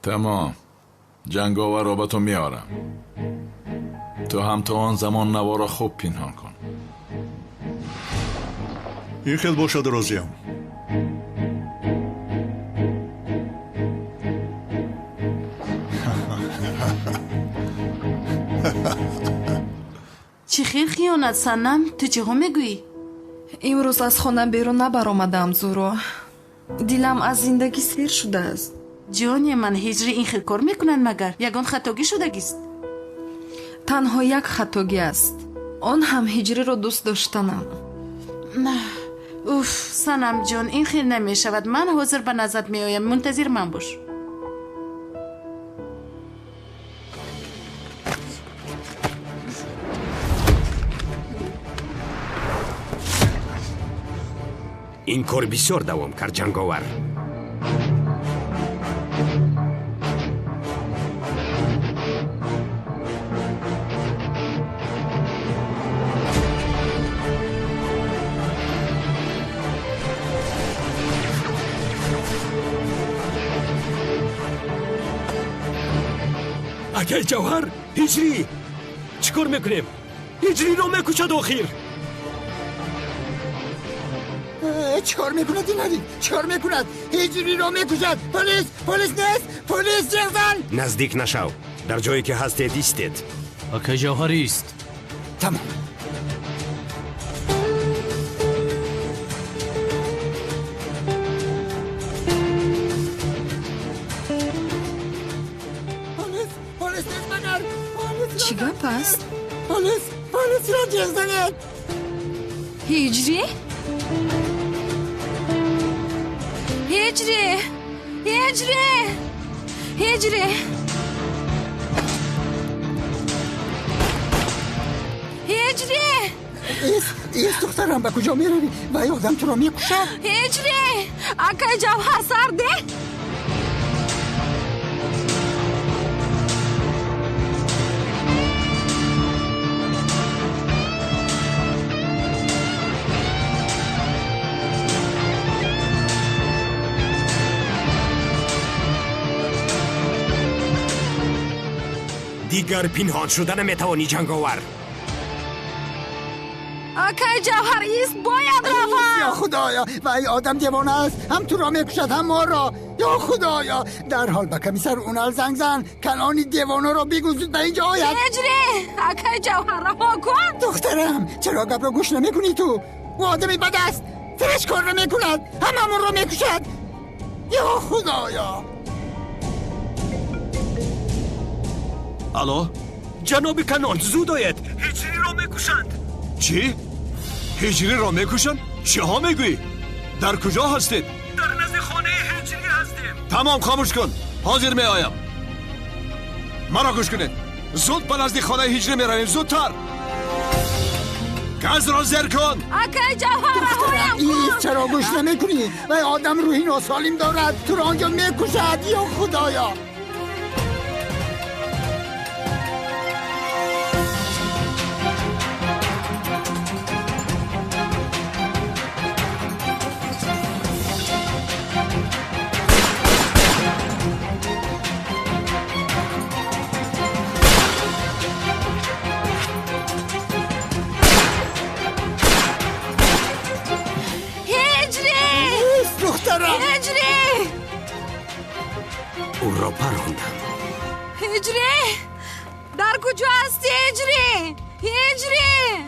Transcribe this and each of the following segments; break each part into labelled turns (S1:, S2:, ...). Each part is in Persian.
S1: تمام، جنگاور را به تو میارم. تو هم تا آن زمان نوا را خوب پنهان کن.
S2: این خیلی باشد راضیم.
S3: چی خیر خیانت سنم؟ تو چه هم میگویی؟
S4: امروز از خانه بیرون نبرآمدم زورو. دلم از زندگی سیر شده است.
S3: جانی من، هجری این خیر کار میکنن مگر؟ یگان خطاگی شدگیست؟
S4: تنها یک خطاگی است. آن هم هجری رو دوست داشتنم.
S3: نه اوف سنم جان، این خیر نمیشود. من حاضر به نظرت میآیم، منتظر من باش.
S5: این کار بسیار دوام کرد جنگاور. اکای جوهر، هجری چیکار میکنیم؟ هجری رو میکشد آخیر.
S6: چیکار میکند این حریف؟ چیکار میکند؟ هجری رو میکشد. پلیس نیست، پلیس جغزن.
S5: نزدیک نشو، در جایی که هستید ایستید.
S7: اکای جوهری است.
S6: تمام. پلیس نیست مگر؟
S4: چی گپ است؟
S6: پلیس را جغزنید.
S4: هجری؟ هجری!
S6: ایست دخترم، به کجا میروی؟ و آدم تو را میکشد.
S4: هجری! اکای جوهر سر ده.
S5: دیگر پنهان شدن نمیتوانی جنگاور.
S4: اکای جوهر ایست، باید روم.
S6: یا خدایا، و ای آدم دیوانه است. هم تو را میکشد هم ما را. یا خدایا، در حال به کمیسر اونال زنگ زن. کنانی دیوانه را بگو زود به اینجا آید.
S4: هجری! اکای جوهر رها کن.
S6: دخترم، چرا گپ را گوش نمیکنی تو؟ او آدمی بد است. فرش کار را میکند، هممون را میکشد. یا خدایا.
S2: الو؟
S5: جناب کنان، زود آید. هجری را میکشند.
S2: چی؟ هجری را میکشند؟ چه ها میگویی؟ در کجا هستید؟
S5: در نزد خانه هجری هستیم.
S2: تمام، خاموش کن، حاضر می آیم. مرا گوش کنید، زود به نزد خانه هجری می رویم، زودتر. گز را زر کن.
S4: اکای جوهر رهایم کن.
S6: این چرا گوش نمیکنی؟ و آدم روحی ناسالم دارد، تو را آنجا میکشد. یا خدایا.
S4: هجری!
S5: او را پراندم.
S4: هجری! در کجا هستی هجری؟ هجری!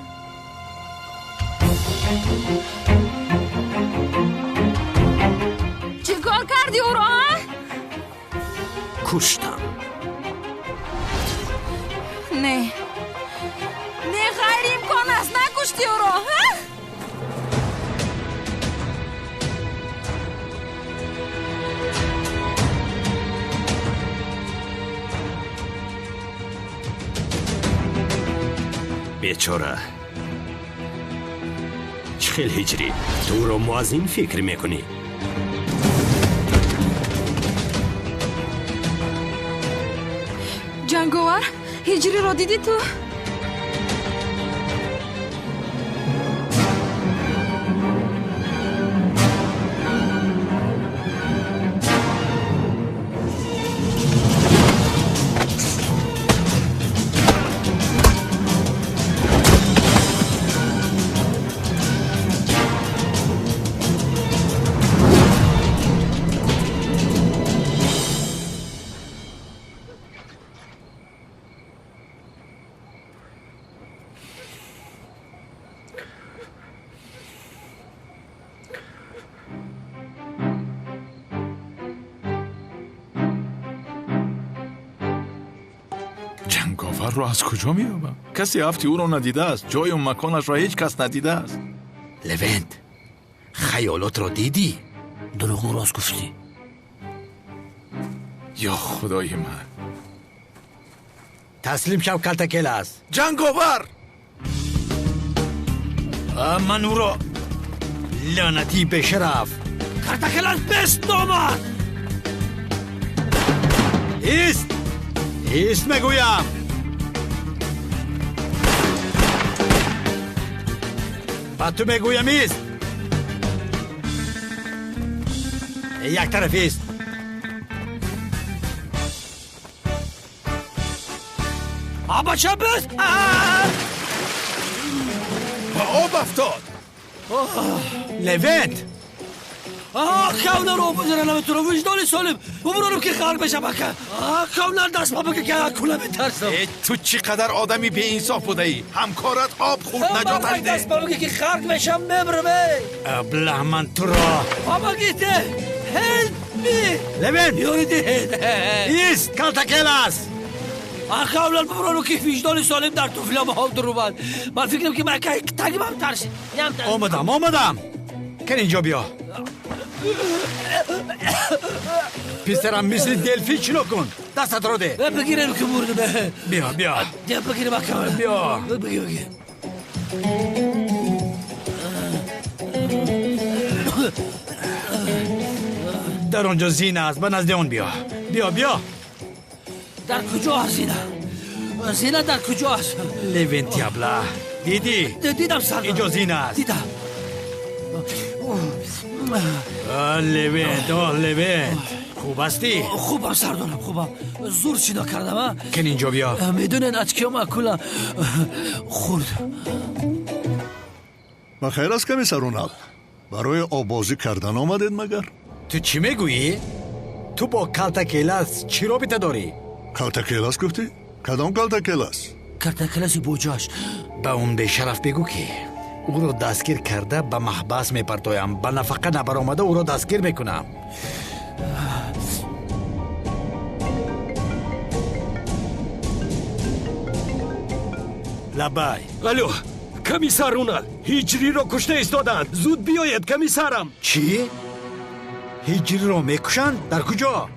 S4: چی کار کردی او را؟
S5: کشتم.
S4: نه غیر امکان است، نکشتی او را.
S5: بیچاره. چخیل هجری، تو رو ما از این فکر میکنی؟
S4: جنگاور، هجری را دیدی تو؟
S1: جنگاور رو از کجا میابم؟ کسی هفتی او رو ندیده است. جای و مکانش را هیچ کس ندیده است.
S7: لوینت خیالات را دیدی؟ دروغ راست گفتی.
S1: یا خدای من.
S7: تسلیم شو کلتکل است.
S1: جنگاور
S7: من او را لعنتی به شرف کلتکل است. بست نامد ایست میگویم. با تو میگویم ایست. یک طرف ایست. بچه بست.
S1: آب افتاد.
S7: لوینت کونه رو بزنم تو رو وجدان سالم ببرم که خرق بشه بکن. کونه دست ما بگه که کونه بترسم.
S1: تو چقدر آدمی به انصاف بوده ای. همکارت آب خورد نجاتش ده.
S7: دست ما بگه که خرق بشم میبرم. ابله من تو را بابا گیته هلپ می لوینت یوریدی ایست کلتکل است. کونه ببرم که وجدان سالم در توفیلا به هم درو بند. من فکرم که من که تگیم هم ترسی. آمدم کن اینجا بیا. پسرم مثل دلفی چلو کن. دستت رو ده. بگیرم که برده. بیا بگیرم اکمه. بیا بگیر. در اونجا زینه است. به نزد اون بیا. در کجا هست زینه در کجا هست؟ لوینتی ابله دیدم سر اینجا زینه است. دیدم لوینت خوب هستی؟ خوبم سردارم خوبم. زور چیدا کردم. کن اینجا بیا. میدونین اچکیام کلا خورد.
S8: بخیر است کمیسر رونالد. برای آبازی کردن آمدید مگر؟
S7: تو چی میگویی؟ تو با کلتکیلاس چی رابطه داری؟
S8: کلتکیلاس گفتی؟ کدام کلتکیلاس؟
S7: کلتکیلاس بوجاش. به اون به شرف بگو که او رو دستگیر کرده به محبس میپرتایم. به نفقه نبر آمده او رو دستگیر میکنم. لبای
S5: الو کمیسر رونالد هیجری رو کشته ایستادند. زود بیاید کمیسرم.
S7: چی؟ هیجری رو میکشند؟ در کجا؟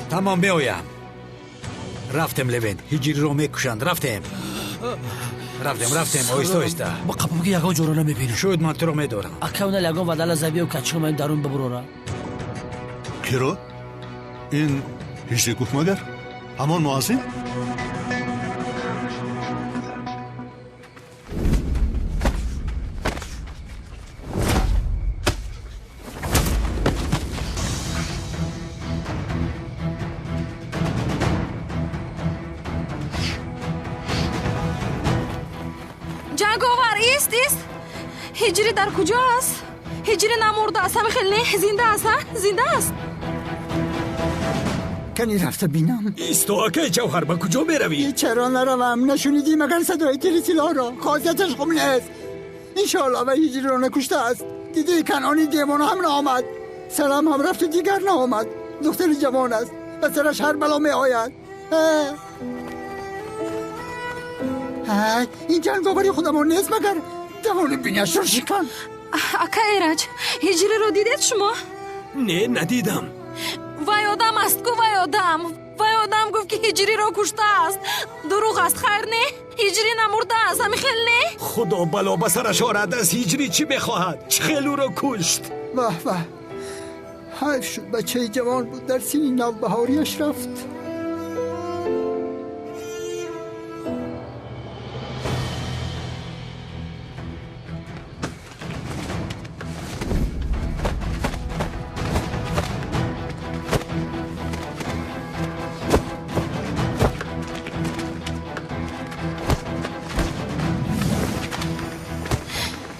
S7: تمام بیایم. رفتم لوینت. هیجری رو میکشند. رفتم آیسته. با قبول که یکا جورا نمیبینم. شاید من تو رو میدارم. اکاونه لگان و دل زبی و کچکم این درون ببرورم.
S8: کی رو؟ این هیجری گفت مگر؟ همان معاصی؟
S4: جنگاور ایست. هیجری در کجا است؟ هیجری نمرده است. همه خیلی نه زنده است.
S6: کنی رفته بینم.
S5: ایستا که جوهر با کجا میروی؟
S6: چرا نروم؟ نشونیدی مگر صدای تریسیلا را؟ خاصیتش خوب نیست. انشاءالله و هیجری را نکشته است. دیدی کنانی دیوانه هم نامد. سلام هم رفت و دیگر نامد. دختر جوان است و سرش هر بلا می آید. این جنگاوری خودمون نیست مگر دوان بینیش رو شکن.
S4: اکا ایرج هیجری رو دیدید شما؟
S5: نه ندیدم.
S4: وای آدم است گو وای آدم گفت که هیجری رو کشته است. دروغ است خیر نه؟ هیجری نمرده است. همین خیل نه؟
S5: خدا بلا بسرش آرد. از هیجری چی بخواهد؟ چه او رو کشت؟
S6: واه حیف شد بچه جوان بود در سین نوبهاریش رفت.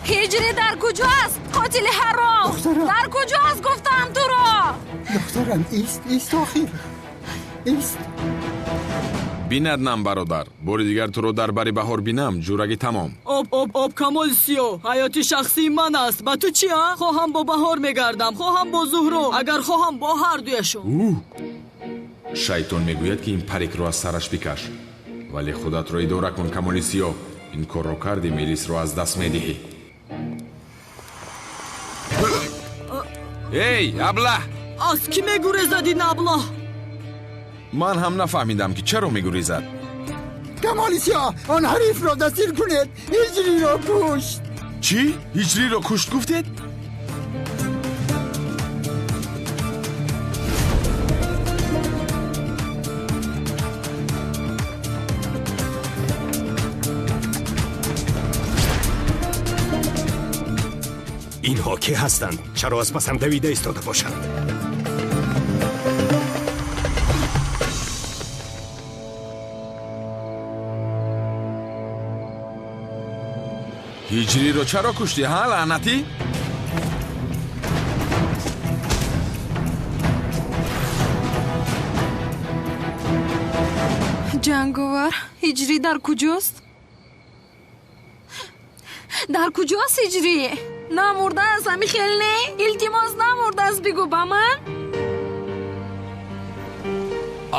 S4: هیجری در کجاست؟ قاتل حرام در کجاست گفتم تو را؟
S6: دخترم ایست آخیر ایست.
S2: بیندنم برادر. باری دیگر تو رو در بری بهار بینم. جورگی تمام.
S9: آب کمال سیو حیات شخصی من است. با تو چی ها؟ خواهم با بهار میگردم، خواهم با زهرو، اگر خواهم با هر دویشون.
S10: шайтон мегӯяд ки ин парикро аз сараш бикаш, вале худатро идора кун. Камолисиё, ин корро карди, мелисро аз даст медиҳӣ. эй, аблаҳ!
S9: аз кӣ мегурезад ин аблаҳ?
S10: ман ҳам нафаҳмидам ки чаро мегурезад.
S6: کمالیسیا آن حریف را دستگیر کنید. هجری را کشت.
S10: چی؟ هجریро кушт гуфтед?
S5: اینها که هستند؟ چرا از پسم دویده ایستاده باشند؟
S10: هجریро чаро кушти, ҳа, лаънатӣ?
S4: ҷанговар, ҳиҷрӣ дар куҷост? дар куҷост ҳиҷрӣ? намурдааст ҳамихел не? илтимос намурдааст бигӯ ба ман?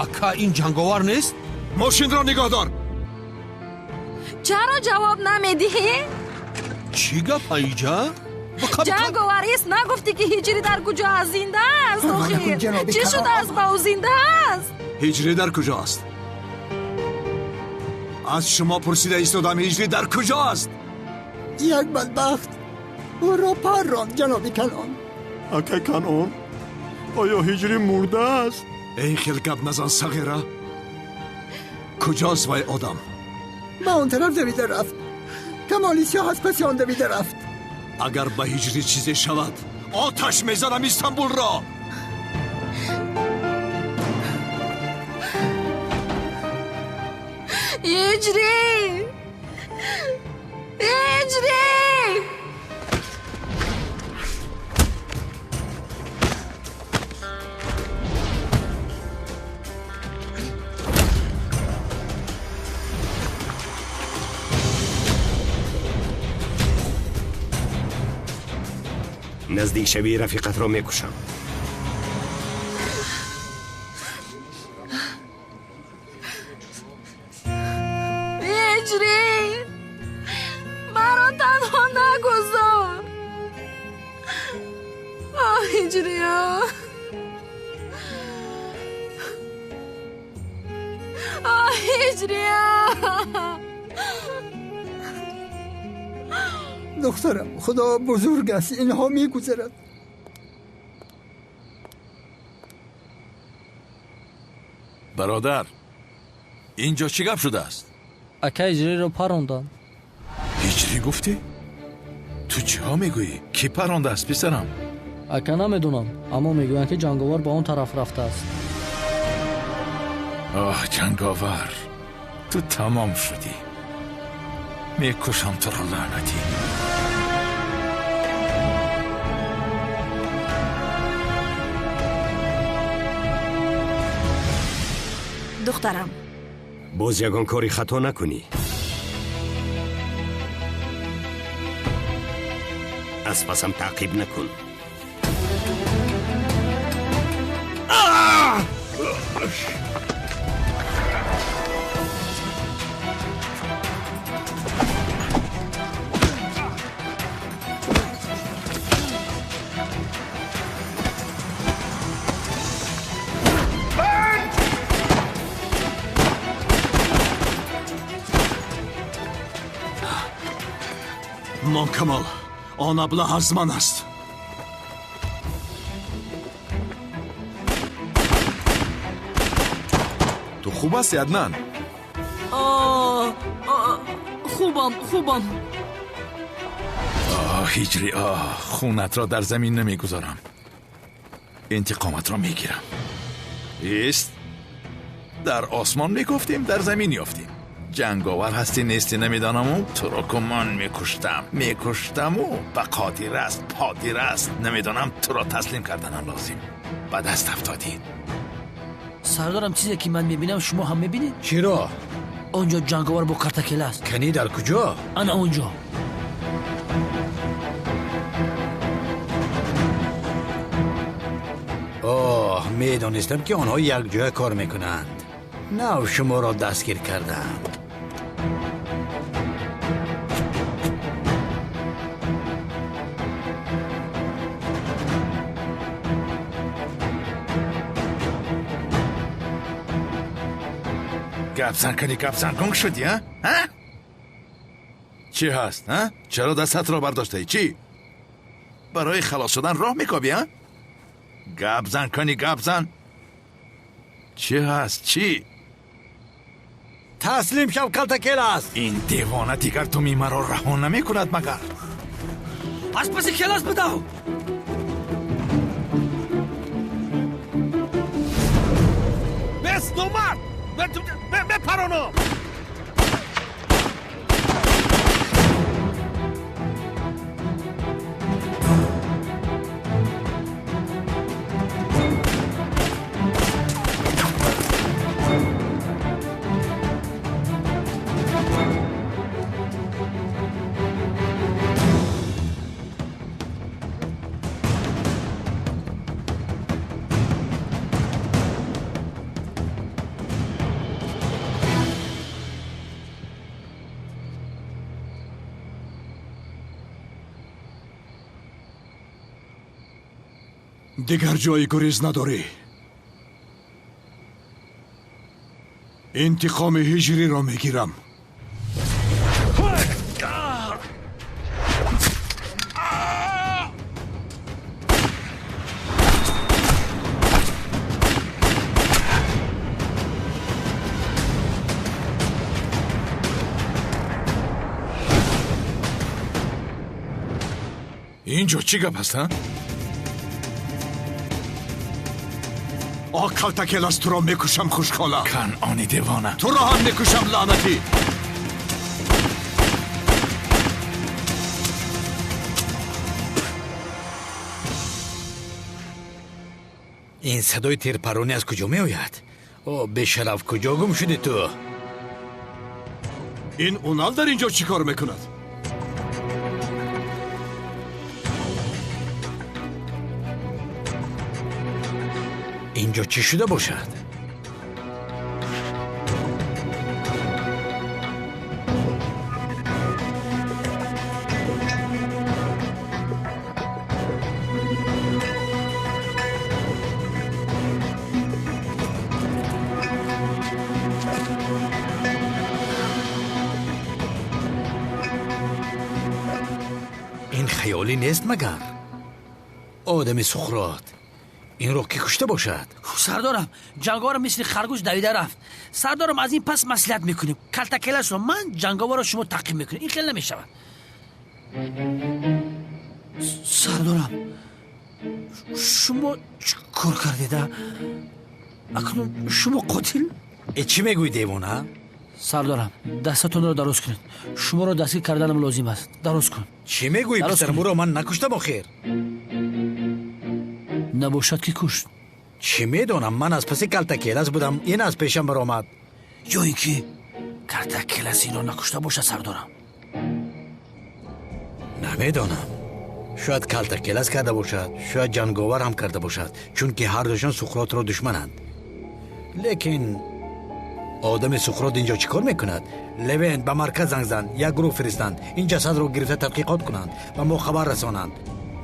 S2: ака ин ҷанговар нест? мошинро нигоҳ дор.
S4: чаро ҷавоб намедиҳӣ?
S2: чӣ гап аиҷа?
S4: ҷанговарист, нагуфтӣ ки ҳиҷрӣ дар куҷо аст? Зинда аст охир? чӣ шудааст ба ӯ? Зинда аст?
S2: ҳиҷрӣ дар куҷост? аз шумо пурсида истодам, ҳиҷрӣ дар куҷо аст?
S6: یک بدبخت او را پر راند جناب کنعان.
S8: اکا کنعان آیا هجری مرده است؟
S2: ای خیل گپ نزن صغیره. کجاست وای آدم؟
S6: به اون طرف دویده رفت. کمالیسیا از پس آن دویده رفت.
S2: اگر به هجری چیزی شود آتش میزنم استانبول را.
S4: هجری، هجری!
S5: نزدیک شوی رفیقت را میکشم.
S4: هجری، مرا تنها نگذار. آه هجری، آه هجری.
S6: دخترم خدا بزرگ است، اینها میگذرد.
S1: برادر، اینجا چی گپ شده است؟
S11: اکا هجری رو پروندن.
S1: هجری گفتی؟ تو چی ها میگویی؟ کی پرونده است پسرم؟
S11: اکا نمیدونم، اما میگوین که جنگاور با اون طرف رفته است.
S1: آه جنگاور، تو تمام شدی. میکشم تو را لعنتی.
S4: دخترم
S5: باز یگان کاری خطا نکنی. از پسم تعقیب نکن.
S2: مان کمال، آن ابله از من است.
S10: تو خوب هستی عدنان؟
S9: خوبم.
S1: هجری، خونت را در زمین نمیگذارم. انتقامت را میگیرم. ایست. در آسمان میگفتیم، در زمین یافتیم. جنگاور هستی نیستی نمیدانم و تو را که من میکشتم و به قادر است پادر است نمیدانم تو را تسلیم کردنم لازم. به دست افتادی.
S7: سردارم چیزی که من میبینم شما هم میبینید؟
S2: چرا؟
S7: اونجا جنگاور با کارتکل است.
S2: کنی در کجا؟
S7: انا اونجا. میدانستم که آنها یک جای کار میکنند. نه شما را دستگیر کردم.
S1: گپزن کنی گپزن گنگ شدی ها؟ چی هست ها؟ چرا دستت را برداشته؟ چی؟ برای خلاص شدن راه میکابی ها؟ گپزن کنی گپزن. چی هست چی؟
S7: تسلیم شو کلتاکلاس.
S1: این دیوانه دیگر تو می مرا رها نمیکند مگر؟
S7: از پس کلاس بدو.
S2: بس نومرد بپرانم.
S8: دیگر جای گریز نداری. انتقام هجری را میگیرم.
S1: اینجا چی گپ هست ها؟
S8: کلتاکلاس تو را میکشم خوشحالا.
S1: کنعانی دیوانه.
S8: تو را هم میکشم لعنتی.
S7: این صدای تیرپرانی از کجا می آید؟ او بشرف کجا گم شدی تو؟
S8: این اونال در اینجا چی کار میکند؟
S7: اینجا چی شده باشد؟ این خیالی نیست مگر؟ آدم سخرات این رو که کشته باشد.
S12: سردارم جنگاور مثل خرگوش دویده رفت. سردارم از این پس مصلحت میکنیم کلتاکلاس رو من جنگاور رو شما تعقیب میکنیم. این خیلی نمیشود. سردارم شما چه کار کردیده؟ اکنون شما قاتل؟
S7: چی میگوی دیوانه؟
S12: سردارم دستتون رو درست کنید. شما رو دستگیر کردنم لازم است. درست کن.
S7: چی میگوی پسرم؟ رو من نکشتم آخر.
S12: نباشد که کشت.
S7: چی میدونم من از پس کلتاکلاس بودم این از پیشم برآمد.
S12: یا اینکه کلتاکلاس اینو نکشته باشه سردارم.
S7: نمیدونم. شاید کلتاکلاس کرده باشد، شاید جنگاور هم کرده باشد، چون که هر دوشان سقراط را دشمنند. لیکن آدم سقراط اینجا چیکار میکند؟ لوین به مرکز زنگ زن، یک گروه فرستند این جسد رو گرفته تحقیقات کنند و ما خبر رسانند.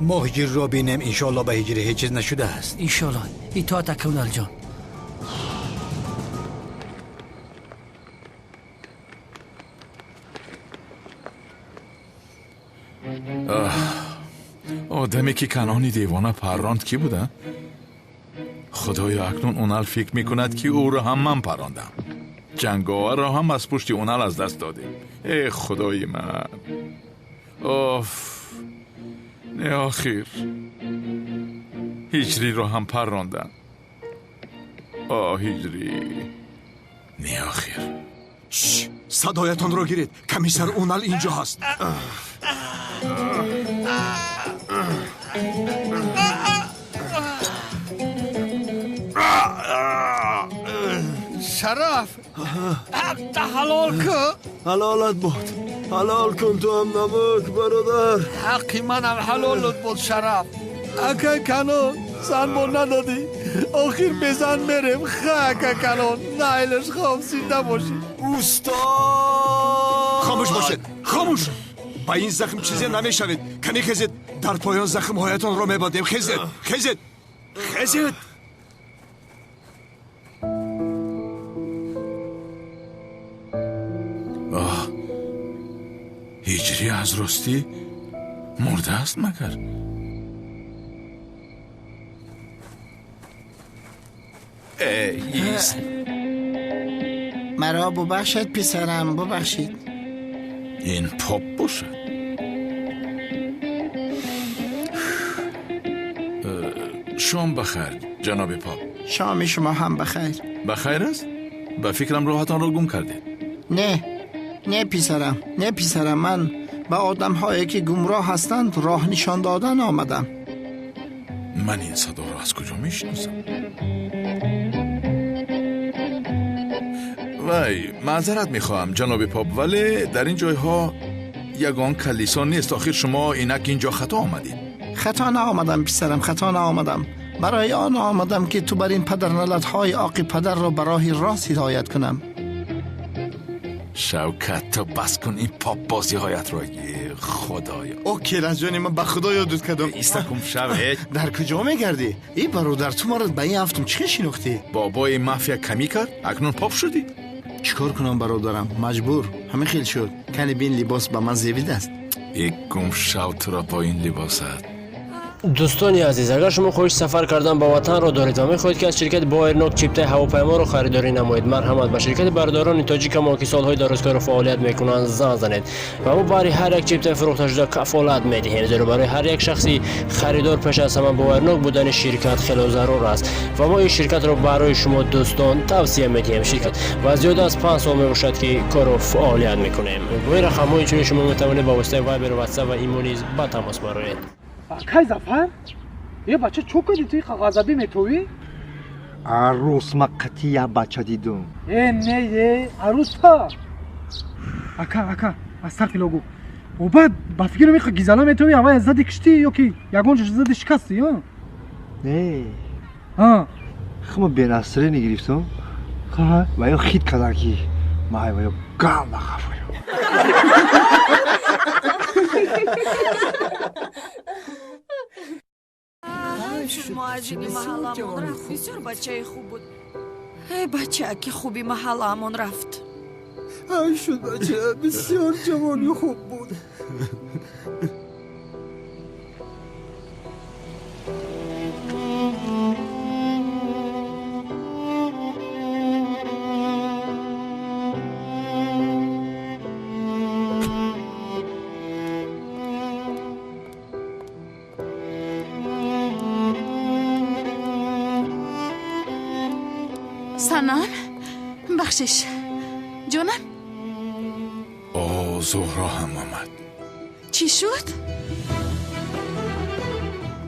S7: ما هجری را بینیم انشالله به هجری هیچ چیز نشده است.
S12: انشالله. اطاعت کونال جان.
S1: آدمی که کنعانی دیوانه پراند کی بوده؟ خدایا اکنون اونال فکر میکند که او را هم من پراندم. جنگاور را هم از پشت اونال از دست دادیم. ای خدای من. نه آخر هجری را هم پراندم. هجری نه آخر.
S8: صدایتان را گیرید. کمیسر اونال اینجا هست.
S2: شرف حق حلال کن.
S5: حلالت بود. حلال کن تو هم نمک برادر.
S2: حقی من هم حلالت بود شرف. اکه کنون زن بو ندادی
S8: آخر بزن بریم خاک کلان نایلش خوابسیده باشی.
S2: استاد خاموش باشید خاموش. با این زخم چیزی نمیشوید. کمی خیزید. در پایان زخم هایتان را میبندیم. خیزید خیزید خیزید.
S1: هجری از راستی مرده است مگر؟ ایست.
S6: مرا ببخشید پسرم ببخشید.
S1: این پاپ باشه. شام بخیر جناب پاپ.
S6: شام شما هم بخیر.
S1: بخیر است؟ به فکرم راحتان را گم کردید.
S6: نه پسرم من به آدم هایی که گمراه هستند راه نشان دادن آمدم.
S1: من این صدا را از کجا میشناسم؟ وای معذرت میخواهم جناب پاپ، ولی در این جایها یگان کلیسا نیست. آخر شما اینک اینجا خطا آمدید.
S6: خطا نآمدم پسرم، خطا نآمدم. برای آن آمدم که تو بر این پدر نلدهای عاقل پدر را به راه راست هدایت کنم.
S1: شوکت تو بس کن این پاپ بازی هایت را. خدایا
S8: اوکی رجانی من به خدا یادت کردم.
S1: ایستکم شوید.
S8: در کجا میگردی؟ ای برادر تو مرد به این هفتم چه شناختی؟
S1: بابای مافیا کمی کرد اکنون پاپ شدی؟
S6: چیکار کنم برادرم؟ مجبور. همه خیل شد. کنی بین لباس به من زیبید است.
S1: یک گم شو تو را با این لباست.
S11: دوستانی عزیز، اگر شما خوش سفر کردن با وطن را دارید و می‌خواهید که از شرکت بایرنوک چیپتای هواپیما را خریداری نمایید، مرحمت به شرکت برداران تاجیک ما که سالهای درازکار فعالیت میکنند زنگ زنید و ما برای هر یک چیپتای فروخته شده کفالت میدهیم. زیرا برای هر یک شخصی خریدار پیش از همه بایرنوک بودن شرکت خیلی ضرور است و ما این شرکت را برای شما دوستان توصیه میدهیم. شرکت و زیاد از 5 سال میباشد که کار فعالیت میکنیم. این رقم‌های چون شما میتوانید با واسطه وایبر و واتساپ و ایمو نیز با تماس برایید.
S12: کی زفر؟ یه بچه چوب کردی توی غضبی میتوی؟
S13: عروس مقتی یه بچه دیدم.
S12: نه یه عروس ها اکا از طرف لوگو و بعد با فکر میخواه گیزالا میتوی اما از زدی کشتی یا که یگونش زدی شکستی ها؟
S13: نه
S12: خب
S13: به نصره نگریفتم خواه و یا خید کدر که مای و یا گام بخواه
S4: معجبی محلامون رفت. بسیار بچه خوب بود. ای بچه که خوبی محلامون رفت.
S6: ای شد بچه بسیار جوانی خوب بود.
S3: سنان بخشش جانم.
S1: زهرا هم آمد.
S3: چی شد؟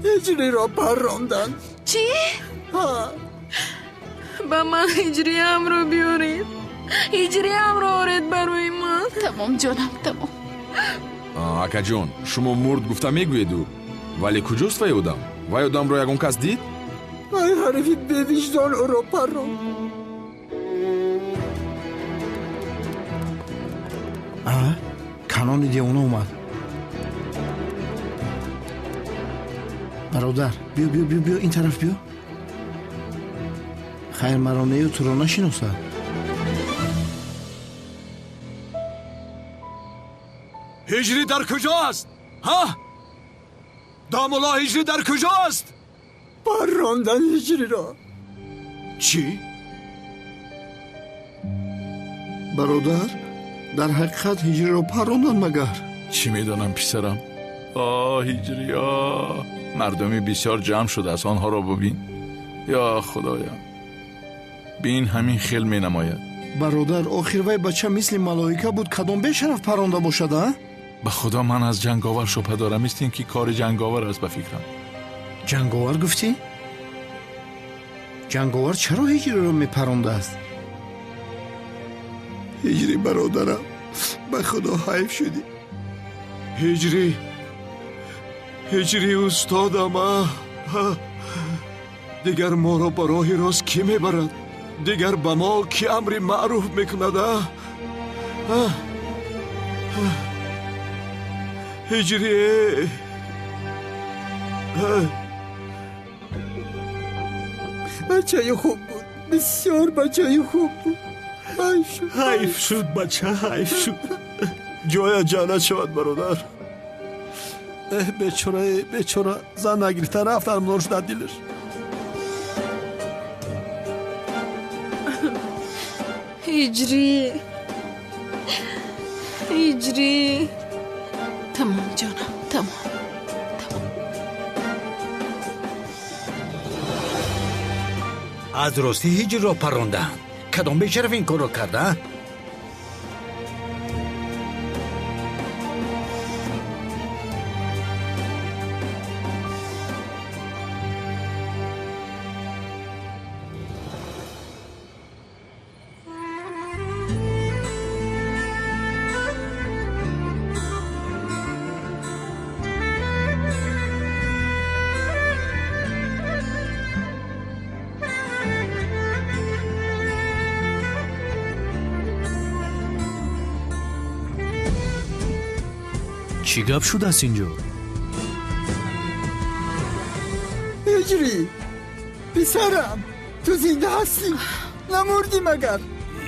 S6: هجری را پراندن.
S3: چی؟
S4: با من هجری هم رو بیارید. هجری هم رو آرید برای من.
S3: تمام جانم تمام.
S10: اکا جون شما مرد گفته میگویدو ولی کجاست وی آدم؟ وی آدم را یگون کس دید؟
S6: وی حرفی به وجدان او را پراند. کنان دیونه اومد. برادر بیا این طرف بیا. خیر مرانه و تو را نشناسد.
S2: هجری در کجا است؟ ها؟ دامولا هجری در کجا است؟
S6: پراندن هجری را.
S2: چی؟
S6: برادر در حقیقت هجری را پراندن مگر؟
S1: چی میدانم پسرم؟ هجری مردمی بسیار جمع شده است، آنها را ببین. یا خدایا بین همین خیل می نماید.
S6: برادر آخر وی بچه مثل ملائکه بود کدام به شرف پرانده باشد؟
S1: به خدا من از جنگاور شبه دارم. است این که کار جنگاور است به فکرم.
S6: جنگاور گفتی؟ جنگاور چرا هجری را می پرانده است؟ هجری برادرم به خدا حیف شدی.
S2: هجری استادم دیگر ما را به راه راست کی میبرد؟ دیگر به ما کی امر معروف میکند؟ هجری
S6: بچه خوب بود، بسیار بچه خوب بود.
S8: حیف شد بچه، حیف شد. جای جانت شود برادر. بیچاره بیچاره زن نگریفته رفت ارمانش در دلش.
S4: هجری هجری.
S3: تمام جانم، تمام.
S7: از راستی هجری را پراندن. کدام بیشرف این کار را کرده؟
S5: چی گپ شده است اینجا؟
S6: هجری پسرم، تو زنده هستی؟ نمردی مگر؟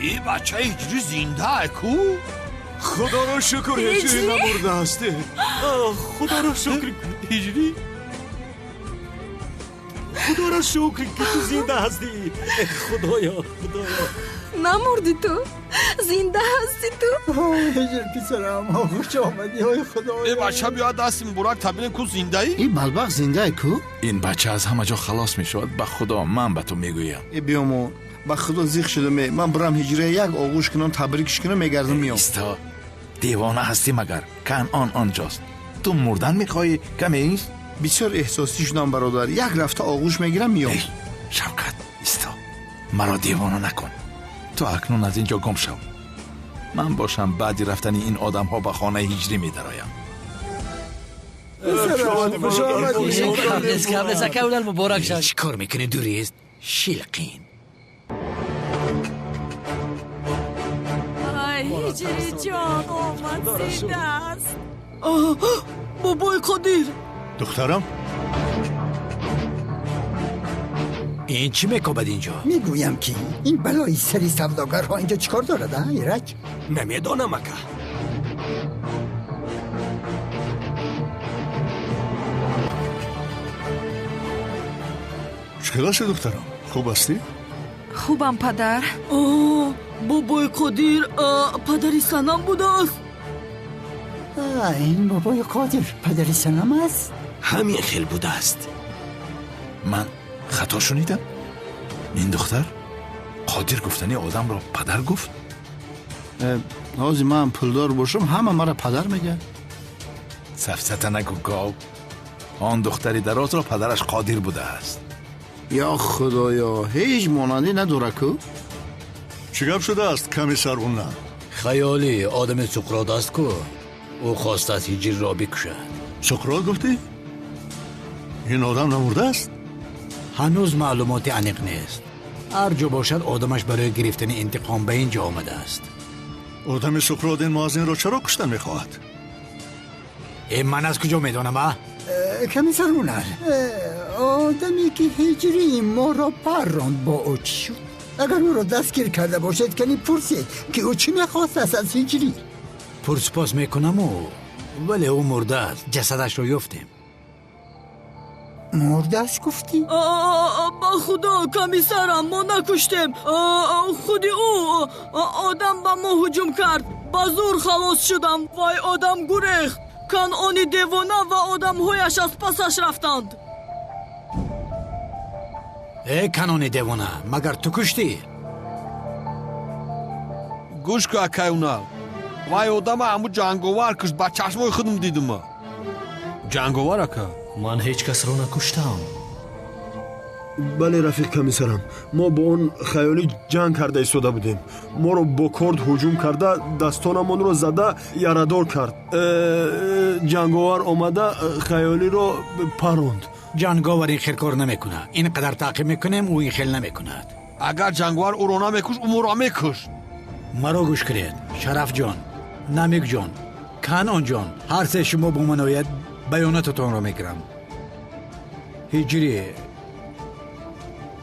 S5: ای بچه هجری زنده کو؟
S2: خدا را شکر هجری نمرده هستی.
S5: خدا را شکر هجری. خدا را شکر که تو زنده هستی. خدایا خدایا.
S4: نمردی تو؟ زنده هستی تو؟
S6: هجر پسرم، خوش آمدی. های خدایا.
S5: ای بچه بیا دستیم براک تبینه کو زنده ای؟
S13: این بلبق زنده کو؟
S1: این بچه از همه جا خلاص می شود. به خدا من به تو میگویم.
S13: ای بیامو با خدا زیخ شده من برم هجری یک آغوش کنم تبریکش کنم میگردم میام.
S1: ایستا، دیوانه هستی مگر؟ کنعان آنجاست. تو مردن میخوایی؟ کمی ایست؟
S13: بسیار احساسی شدم برادر. یک رفته آغوش میگیرم میام.
S1: شوکت ایستا، مرا دیوانه نکن. تو اکنون از اینجا گم شو. من باشم بعدی رفتن این آدم ها به خانه هجری می درایم.
S6: خوش آمدی.
S7: قبل اکاولال مبارک شد. چی کار میکنی دوریست؟ شلقین.
S4: هجری جان آمد زنده است.
S9: بابای قادر.
S8: دخترم
S7: این چی میکابد اینجا؟
S6: میگویم که این بلای سری سوداگرها اینجا چیکار دارد ایرج؟
S5: نمیدانم اکا.
S8: چرا شد دخترم؟ خوب هستی؟
S4: خوبم پدر.
S9: بابای قادر پدری سنم بوده است.
S6: این بابای قادر پدری سنم است؟
S5: همین خیل بوده است.
S1: من خطا شنیدم؟ این دختر قادر گفتنی آدم را پدر گفت؟
S13: حاضی من پولدار باشم همه مرا پدر میگه.
S1: سفسته نگو گاو. آن دختری دراز را پدرش قادر بوده است.
S13: یا خدایا هیچ مانندی نداره کو؟
S8: چی گپ شده است کمی سرغونه؟
S7: خیالی آدم سقراط است کو. او خواست از هجری را بکشد.
S8: سقراط گفتی؟ این آدم نمرده است؟
S7: هنوز معلوماتی عمیق نیست. هر جا باشد آدمش برای گرفتن انتقام به اینجا آمده است.
S8: آدم سقراط این مؤذن را چرا کشتن میخواهد؟
S7: این من از کجا میدانم؟
S6: کمی سرونر، آدمی که هجری ما را پراند با او چی شد؟ اگر او را دستگیر کرده باشد کنی پرسید که او چی میخواست از هجری؟
S7: پرسپاس میکنم ولی او مرده است. جسدش رو یافتیم.
S6: مرده است گفتی؟
S9: با خدا کمیسرم ما نکشتیم. خودی او آدم به ما هجوم کرد. با زور خلاص شدم. وای آدم گریخت. کنعانی دیوانه و آدم هایش از پسش رفتند.
S7: ای کنعانی دیوانه مگر تو کشتی؟
S5: گوش که اکاونال وای آدم همو جنگوار کشت. با چشمای خودم دیدم. جنگوار اکا
S14: من هیچ کس را نکشتم.
S2: بله رفیق کمیسرم، ما با اون خیالی جنگ کرده ایستاده بودیم. ما رو با کرد هجوم کرده، دستانمان رو زده یارادار کرد. جنگاور آمده خیالی رو پروند.
S7: جانگاور این خیل کار نمیکنه. اینقدر تعقیب میکنیم او این خیل نمیکند.
S5: اگر جنگوار او رو نمیکش او را میکش.
S7: مرا گوش کرید. شرف جان، نمیک جان، کنان جان، هر سه شما با من آید بیاناتتان را میگیرم. هجری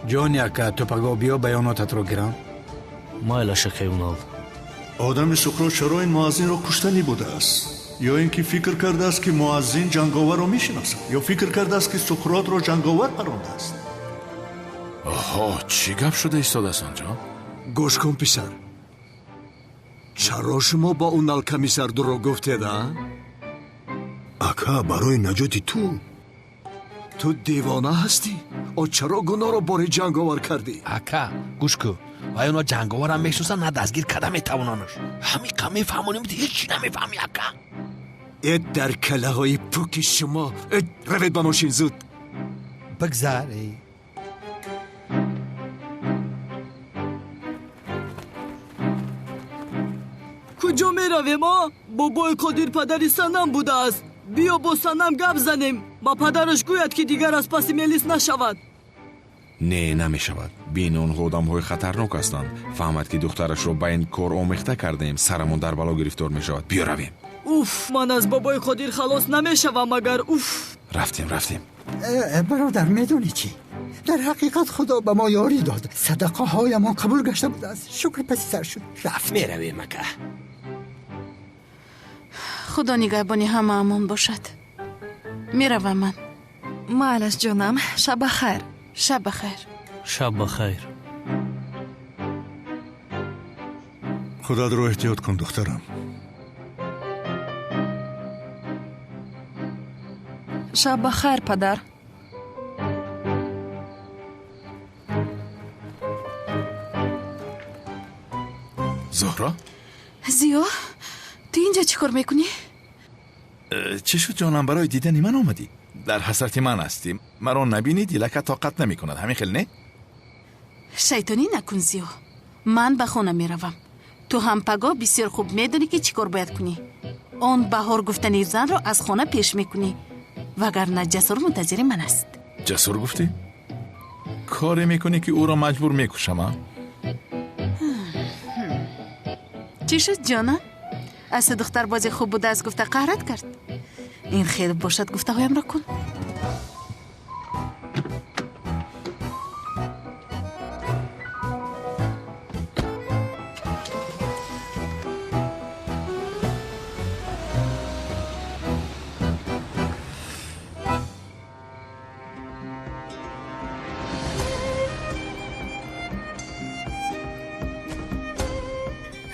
S7: جان یک توپگا بیا بیاناتت را گیرم.
S14: مایل شکیونال.
S8: آدم سکرا چرا این مؤذن را کشتنی بوده است؟ یا اینکه فکر کرده است که مؤذن جنگاور را میشناسد، یا فکر کرده است که سقراط را جنگاور پرانده است.
S1: آها، چی گپ شده ایستاده است آنجا؟
S2: گوش کن پسر، چرا شما با اون الکمیسر دروغ گفتید؟
S8: اکا برای نجات
S2: تو دیوانه هستی؟ او چرا گناه را باری جنگاور کردی؟
S5: اکا گوش کو و اونا جنگاور هم میشناسن نه دستگیر کده میتوانانش. همین کم میفهمونیم دیگه چی نمیفهمی اکا.
S2: ات در کله های پوک شما. روید با ماشین زود.
S5: بگذر
S9: کجا می رویم ما؟ بابای قادر پدری سنم بوده است. بیا با سنم گپ زنیم. با پدرش گوید که دیگر از پس میلیس نشود.
S10: نه نمیشود. بین اون آدم های خطرناک هستند. فهمد که دخترش رو به این کار آمیخته کردیم. سرمون در بلا گرفتار میشود. بیا رویم.
S9: اوف، من از بابای قادر خلاص نمیشوم مگر. اوف.
S10: رفتیم.
S6: برادر میدونی چی؟ در حقیقت خدا به ما یاری داد. صدقه های ما قبول گشته بوده است. شکر پس سر شد. رفت.
S7: میرویم اکا.
S3: خدا نگهبانی همه امون باشد. میروم من.
S4: مالش جانم، شب بخیر.
S3: شب بخیر.
S14: شب بخیر.
S8: خودت رو احتیاط کن دخترم.
S4: شب بخیر پدر.
S1: زهرا؟
S3: زیا؟ تو اینجا چی کار میکنی؟
S1: چی شد جانم برای دیدن من آمدی؟ در حسرت من هستیم. مرا نبینی دیلک طاقت نمی کند. همین خیل نه؟
S3: شیطانی نکن زیا. من به خونه میروم. تو هم پگاه بسیار خوب میدونی که چی کار باید کنی. آن بهار گفتنی زن را از خانه پیش میکنی. وگرنه جسور منتظر من است.
S1: جسور گفتی؟ کاری میکنی که او را مجبور میکشم.
S3: چی شد جانم؟ از دختر بازی خوب بوده از گفته قهرت کرد. این خیر باشد گفته هایم را کن.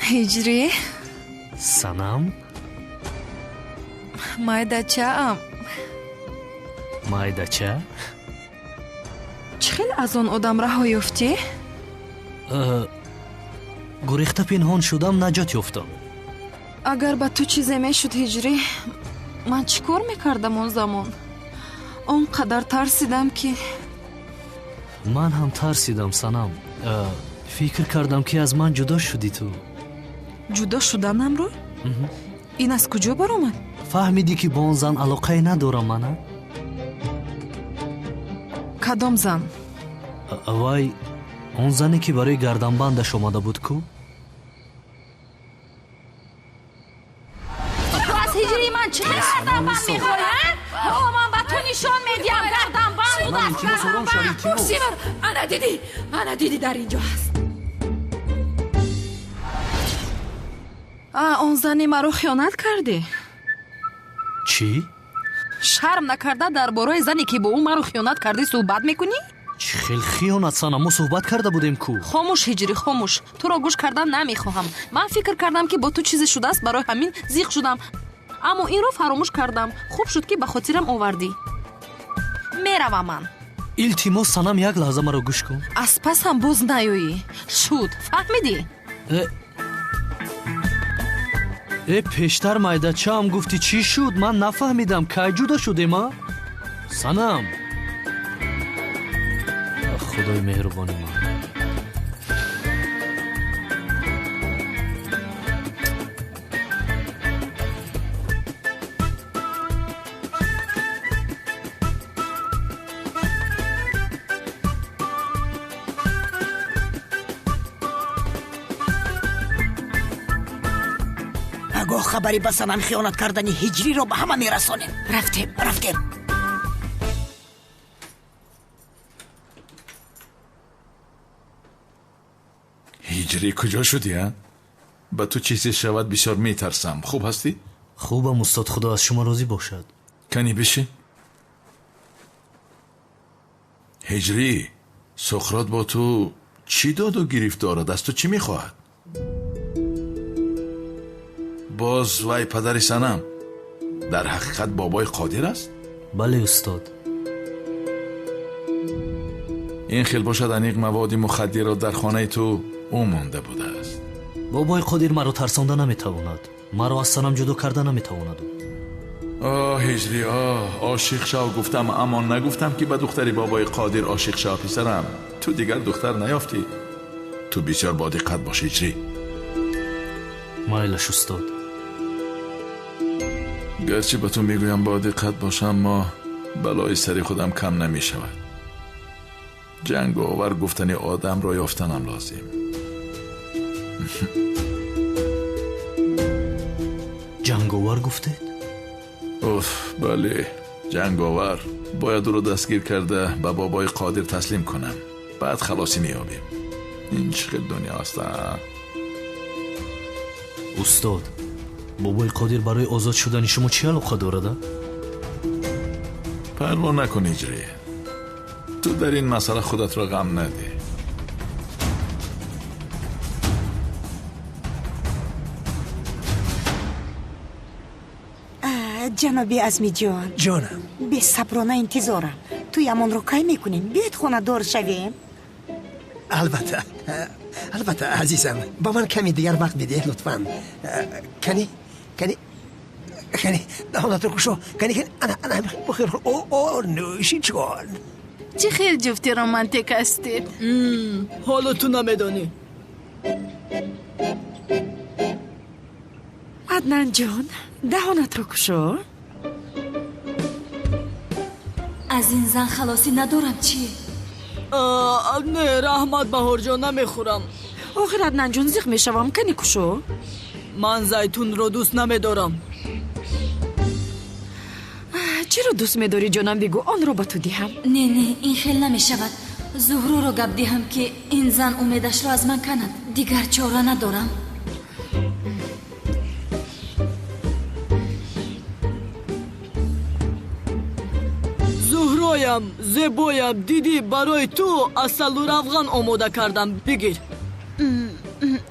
S4: هجری
S14: سنم
S4: майдачаам.
S14: майдача?
S4: чӣ хел аз он одам раҳо ёфтӣ?
S14: гурехта пинҳон шудам наҷот ёфтам.
S4: агар ба ту чизе мешуд ҳиҷрӣ, ман чӣ кор мекардам он замон? он қадар тарсидам ки
S14: ман ҳам тарсидам санам. фикр кардам ки аз ман ҷудо шудӣ ту.
S4: ҷудо шуданамро? ин аз куҷо баромад?
S14: фаҳмидӣ ки бо он зан алоқае надорам мана?
S4: кадом зан?
S14: вай он зане ки барои гарданбандаш омада буд ку?
S4: ту аз ҳиҷри ман чӣ гарданбанд мехоҳӣ? ман ба ту нишон медиҳам гарданбанд буд аст. сивар ана дидӣ дар инҷо аст. он зани маро хиёнат кардӣ?
S14: чӣ?
S4: шарм накарда дар бораи зане ки бо ӯ маро хиёнат кардӣ суҳбат мекунӣ?
S14: чӣ хел хиёнат сана, мо суҳбат карда будем ку.
S4: хомӯш ҳиҷрӣ, хомӯш. туро гӯш кардан намехоҳам. ман фикр кардам ки бо ту чизе шудааст, барои ҳамин зиқ шудам. аммо инро фаромӯш кардам. хуб шуд ки ба хотирам овардӣ. меравам ман.
S14: илтимос санам, як лаҳза маро гӯш кун.
S4: аз пасам боз наёӣ. шуд, фаҳмидӣ?
S14: пештар майдачаам гуфтӣ чӣ шуд? ман нафаҳмидам. кай ҷудо шудем? санам, худои меҳрубони ман.
S15: با خبری به صنم خیانت کردن هجری رو به همه میرسانیم. رفتیم.
S1: هجری کجا شدی ها؟ به تو چیزی شود بسیار میترسم. خوب هستی؟
S14: خوبم استاد، خدا از شما راضی باشد.
S1: کنی بشین. هجری، سقراط با تو چی داد و گرفت دارد؟ از تو چی میخواهد؟ باز وای پدر صنم در حقیقت بابای قادر است؟
S14: بله استاد.
S1: این خیل باشد انیق مواد مخدر را در خانه تو او مانده بوده است.
S14: بابای قادر مرا ترسانده نمیتواند، مرا از صنم جدا کرده نمیتواند.
S1: هجری عاشق شو گفتم، اما نگفتم که به دختری بابای قادر عاشق شو پسرم. تو دیگر دختر نیافتی. تو بسیار با دقت باش هجری.
S14: مایلش استاد.
S1: گرچه به تو میگویم با دقت باشم، ما بلای سری خودم کم نمی شود. جنگ آور گفتن آدم را یافتنم لازم.
S14: جنگاور گفتید؟
S1: بله، جنگاور. باید او را دستگیر کرده به بابای قادر تسلیم کنم، بعد خلاصی میابیم. این چقدر دنیا است.
S14: استاد، بابای قادر برای آزاد شدن شما چی علاقه دارد؟
S1: پروا نکن هجری، تو در این مسئله خودت را غم نده.
S15: جنابی عزمی جانم، به صبرانه انتظارم. توی امان رو کای میکنیم؟ بیاید خونه دار شویم.
S16: البته عزیزم، با من کمی دیگر وقت بده لطفاً. کنی دهانت رو کشو. کنی انا بخیر. نوشی جان،
S3: چی خیلی جفتی رومانتیک هستید.
S9: حالا تو نمیدانی.
S15: عدنان جان، دهانت رو کشو.
S17: از این زن خلاصی ندارم. چی؟
S9: نه رحمت بهار جان، نمیخورم.
S15: آخر عدنان جان زیق میشوم. کنی کشو.
S9: من زیتون رو دوست نمیدارم.
S15: چرا دوست میداری جانم؟ بگو آن رو با تو دیهم.
S17: نه این خیل نمیشود. زهرو رو گپ دیهم که این زن امیدش رو از من کند. دیگر چاره ندارم.
S9: زهرایم، زیبایم، دیدی برای تو اصل و روغن آماده کردم. بگیر.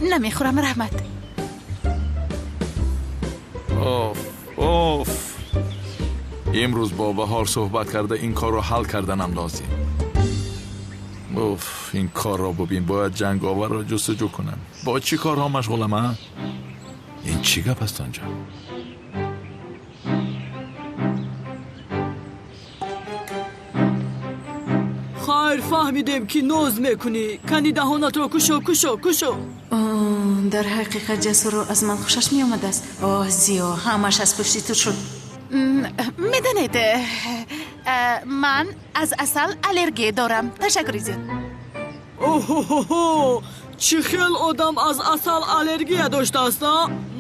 S3: نمیخورم رحمت.
S1: اوف امروز با بهار صحبت کرده این کار رو حل کردنم لازم. این کار را ببین، باید جنگاور را جستجو کنم. با چی کارها مشغولم ها؟ این چی گپ است آنجا؟
S9: خیر فهمیدیم که نوز میکنی. کنی دهانت رو کشو.
S3: در حقیقت جسور از من خوشش می آمده است. زیا همش از پشتی تو شد. میدونید من از عسل الرژی دارم. تشکر زید.
S9: چی خیل آدم از عسل الرژی داشته است؟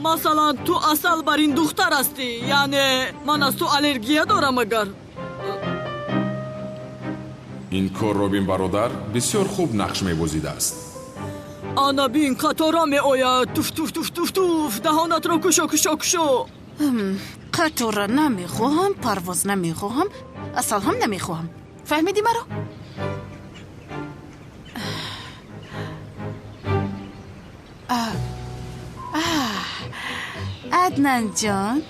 S9: مثلا تو عسل بر این دختر هستی، یعنی من از تو الرژی دارم. اگر
S10: این کار رو بین برادر بسیار خوب نقش می‌بازیده است.
S9: آنا بین قطارا می آید. توف دهانت رو کشو.
S3: قطار نمیخواهم، پرواز نمیخواهم، اصلا هم نمیخواهم. فهمیدی مرا؟ عدنان جان،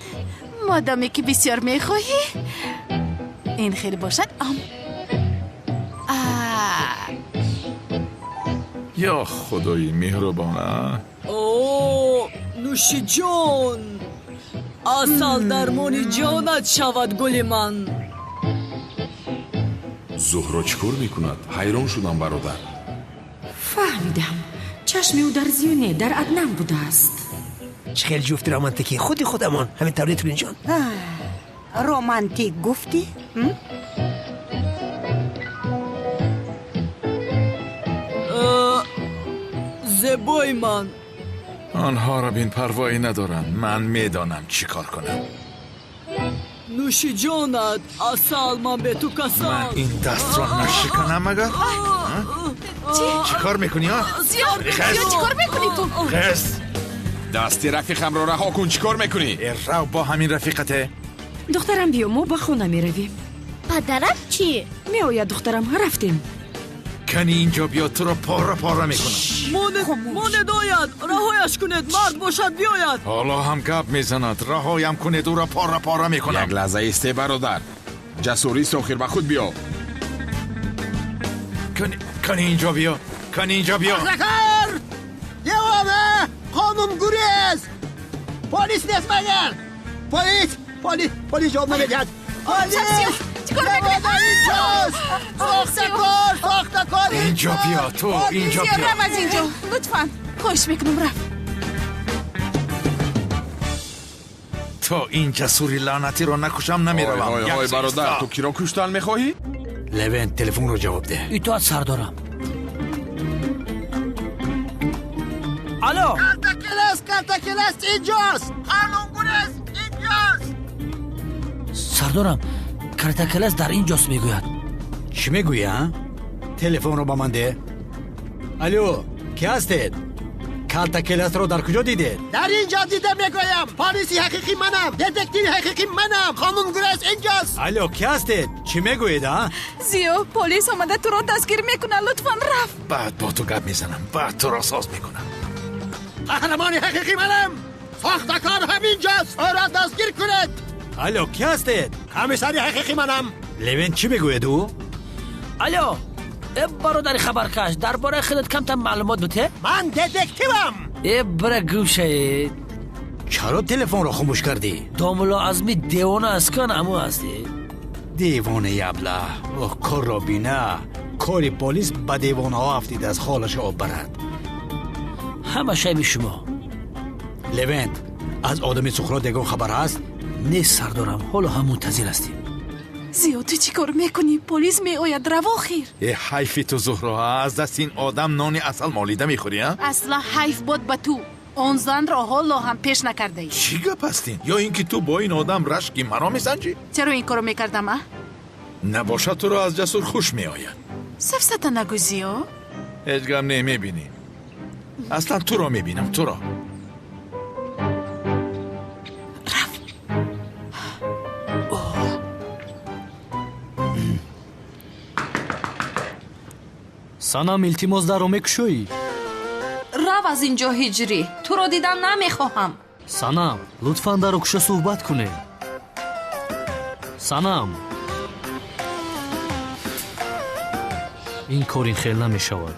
S3: مادامی که بسیار میخواهی این خیلی باشد.
S1: یا خدای مهربانه.
S9: نوشی جان، اصل درمانی جانت شود گل من.
S10: زهرا چیکار میکند؟ حیران شدم برادر.
S15: فهمیدم چشم او در زیونه در عدنان بوده است.
S16: چه خیلی جفت رومانتیکی. خودمان همین طوری تولین جان.
S15: رومانتیک گفتی؟
S9: زیبای من،
S1: آنها را بین پروایی ندارم. من میدانم چی کار کنم.
S9: نوشی جانت اصل من به تو کسان.
S1: من این دست را نشکنم مگر؟ چی کار میکنی ها؟
S3: زیاد چی کار میکنی تو؟
S1: خست
S10: دستی رفیقم رو رها کن. چی کار میکنی؟
S1: رو با همین رفیقته؟
S18: دخترم بیا ما به خونه میرویم.
S19: پدرم چی؟
S18: میآید دخترم رفتیم.
S1: کنی اینجا بیا تو را پاره میکنم.
S9: مانه داید رهایش کنید. مرد باشد بیاید.
S1: حالا هم گپ میزند. رهایم کنید او را پاره میکنم.
S10: یک لحظه ایسته برادر. جسوری ساخیر به خود بیا.
S1: کنی اینجا بیا. کنی اینجا بیا.
S6: رکار یوامه خانم گریز. پلیس نیست مگر؟ پلیس جواب نمیدهد. پلیس
S3: چیکار میکنی؟
S6: ساخته کار
S1: اینجا بیا. تو اینجا بیا.
S3: رم از اینجا لطفا. خواهش میکنم رفت.
S1: تو این جسوری لعنتی رو نکشم نمیروم.
S10: های برادر تو کی را کشتن میخواهی؟
S7: لوین تلفن رو جواب ده. ایتوات سردارم. الو
S6: کارت کلاس اینجاست. خانم گریز اینجاست.
S7: سردارم کارت کلاس در اینجاست میگوید. چی میگویی ها؟ تلفن رو با من ده. الو کی هستید؟ کارت کلاس رو در کجا دیدید؟
S6: در اینجا دیده میگویم. پلیسی حقیقی منم. دتکتیو حقیقی منم. خانم گریز اینجاست.
S7: الو کی هستید؟ چی میگویید ها؟
S3: زیو پلیس اومده تو رو دستگیر میکنه. لطفا رفت.
S1: بعد با تو گپ میزنم. بعد تو را ساز میکنم.
S6: قهرمانی حقیقی منم. ساخته کار همینجاست. او را دستگیر کنید.
S7: الو کی هستید؟
S6: کمیسری حقیقی منم.
S7: لوین چی میگوید او؟ الو برادر خبرکش درباره خودت کمتر معلومات بده؟
S6: من دتکتیوم.
S7: برا گوشه. چرا تلفن رو خاموش کردی؟ داملا ازمی دیوانه اسکان امو هستی؟ دیوانه یبله کار را بینه. کاری پلیس با دیوانه ها افتید از خالش آب برد. همه شای بی شما. لوین از آدمی سخرا دیگون خبر هست؟ نیست سردارم. حالا هم منتظر هستیم.
S3: زیاد تو چی کار میکنی؟ پلیس میآید. روا خیر.
S1: حیفی تو زهرا. از دست این آدم نان اصل مالیده میخوری ها؟
S3: اصلا حیف بود به تو. اون زن را حالا هم پیش نکرده ای.
S1: چی گپ هستین؟ یا اینکه تو با این آدم رشکی مرا میسنجی؟
S3: چرا این کارو میکردم ها؟
S1: نباشد تو را از جسور خوش میآید.
S3: سفسته نگو زیو.
S1: هیچ گم نمیبینی. اصلا تو را میبینم. تو را
S14: санам илтимос даро мекушоӣ?
S4: рав аз инҷо ҳиҷрӣ. туро дидан намехоҳам.
S14: санам лутфан даро куша суҳбат кунем. санам ин корин хел намешавад.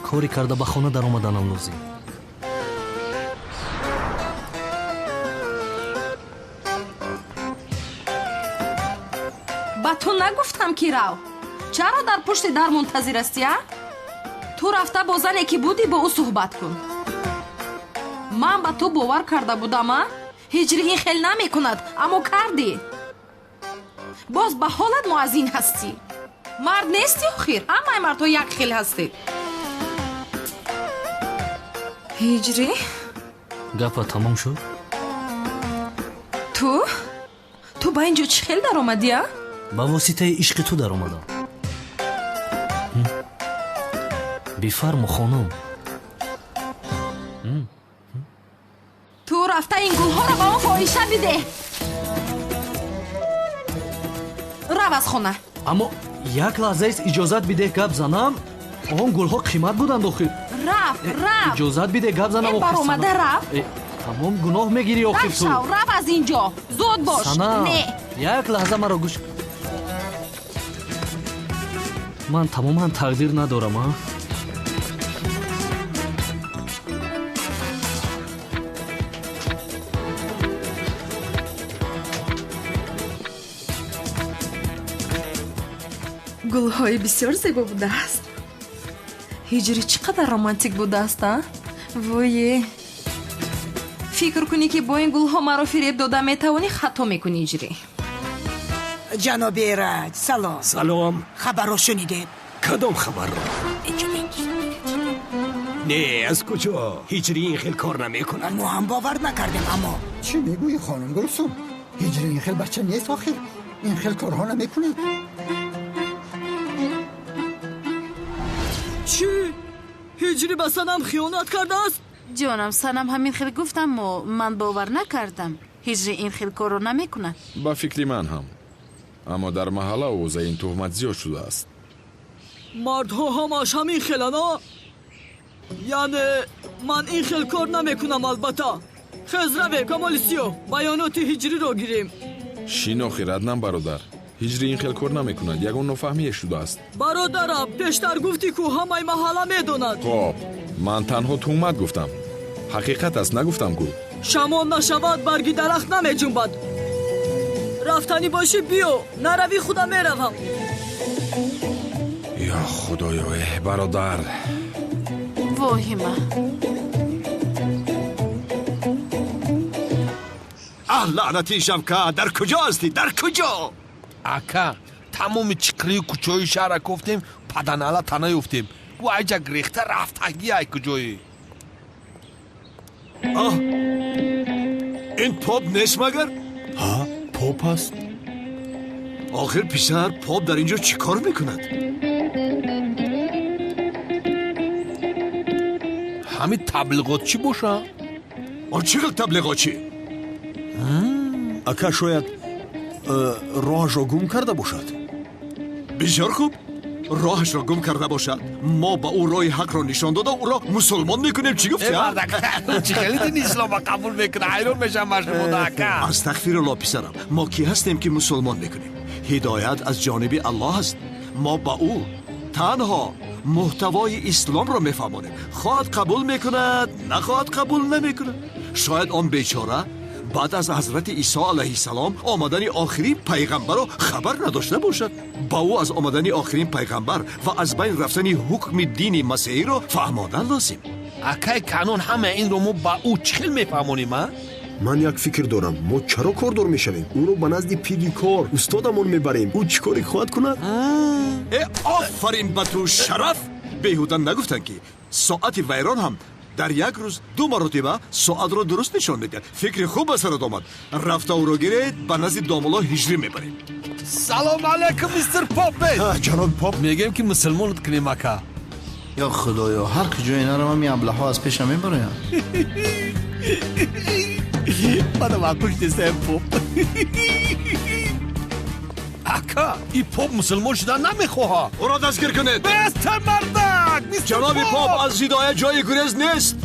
S14: коре карда ба хона даромаданам лозим.
S4: ба ту нагуфтам ки рав. чаро дар пушти дар мунтазир ҳастӣ? ту рафта бо зане ки будӣ бо ӯ суҳбат кун. ман ба ту бовар карда будама? ҳиҷрӣ ин хел намекунад, аммо кардӣ. боз ба ҳолат муаззин ҳастӣ. мард нестӣ охир? ҳамаи мардҳо як хел ҳастед. ҳиҷрӣ
S14: гапа тамом шуд?
S4: ту ба ин ҷо чӣ хел даромадӣ?
S14: ба воситаи ишқи ту даромадам. бифарму хонум.
S4: ту рафта ин гулҳоро ба он фоҳиша бидеҳ. рав аз хона.
S14: аммо як лаҳзаест иҷозат бидеҳ гап занам. он гулҳо қимат буданд охир.
S4: рав
S14: иҷозат бидеҳ гап занам.
S4: баромада рав.
S14: тамом гуноҳ мегирӣ охир ту.
S4: рав аз ин ҷо. зуд бош.
S14: санам
S4: не
S14: як лаҳза маро гӯш. ман тамоман тақдир надорам.
S4: гулҳои бисёр зебо будааст. ҳиҷрӣ чӣ қадар романтик будааст? вое фикр кунӣ ки бо ин гулҳо маро фиреб дода метавонӣ хато мекунӣ. ҳиҷрӣ
S15: ҷаноби раҷ салом.
S7: салом.
S15: хабарро шунидед?
S7: кадом хабарро?
S2: نه از کجا؟ هجری این خیل کار نمیکنه.
S15: ما هم باور نکردیم. اما
S6: چی میگویی خانم گلسوم؟ هجری این خیل بچه نیست آخر. این خیل کارها نمیکنه.
S9: چی؟ هجری به سنم خیانت کرده است؟
S3: جانم سنم همین خیلی گفتم و من باور نکردم. هجری این خیلی کارو نمیکنه.
S10: با فکری من هم. اما در محله اوضاع این تهمت زیاد شده است.
S9: مردها همش همین خیلنا؟ یعنی من این خیل کار نمیکنم. البته خزروه کمالیسیو بیانات هجری رو گیریم.
S10: شینو خیردنم برادر. هجری این خیل کار نمیکند. یگان نفهمیه شده است.
S9: برادرم پیشتر گفتی که همه محله میدوند.
S10: خب من تنها تهمت گفتم. حقیقت است نگفتم کو.
S9: شمام نشود برگی درخت نمی جنبد. رفتنی باشی بیو، نروی خودم میروم.
S10: یا خدایا برادر.
S3: واهیمه.
S2: لعنتی شمکه در کجا هستی؟ در کجا؟
S5: اکا تمام چقری کوچوی شهر گفتیم پدنالا تنه افتیم و ایجا گریخته رفتگی ای کجایی.
S2: این پاپ نیست مگر؟
S5: ها پاپ است.
S2: آخر پسر پاپ در اینجا چی کار میکند؟
S5: همین تبلیغات چی باشه؟
S2: چقدر تبلیغات چی؟ اکا شاید راهش را گم کرده باشد. بسیار خوب، راهش را گم کرده باشد. ما با او راه حق را نشان داده او را مسلمان میکنیم. چی گفتی؟
S5: چی خیلی دین اسلام قبول میکنه. حیران میشم مشروع اکا.
S2: استغفرالله پسرم، ما کی هستیم که مسلمان میکنیم؟ هدایت از جانب الله است. ما با او تنها محتوای اسلام را میفهمانیم. خواهد قبول میکند، نخواهد قبول نمیکند. شاید آن بیچاره بعد از حضرت عیسی علیه السلام آمدن آخرین پیغمبر را خبر نداشته باشد. با او از آمدن آخرین پیغمبر و از بین رفتن حکم دین مسیحی را فهماندن لازم.
S5: اکای کانون همه این رو ما با او چخیل میفهمونیم.
S13: من یک فکر دارم. ما چرا کاردار میشویم؟ او رو به نزد پیری کار استادمون میبریم. او چیکاری خواهد کند؟
S2: آفرین به تو شرف. بیهوده نگفتن که ساعت ویران هم در یک روز 2 مرتبه ساعت را درست نشان میدهد. فکر خوب به سرت آمد. رفته او را گیرید به نزد داملا هجری میبریم.
S5: سلام علیکم مستر پاپ.
S13: جناب پاپ
S5: میگم که مسلمانت کنیم اکا.
S8: یا خدایا هر کجا اینا رو من ابله ها از پیشم میبرم.
S5: من واقعش دیدم پاپ. اکا این پاپ مسلمان شدن نمیخواه.
S2: او را دستگیر کنید.
S5: مستر مردک.
S2: جناب پاپ از هدایت جای گریز نیست.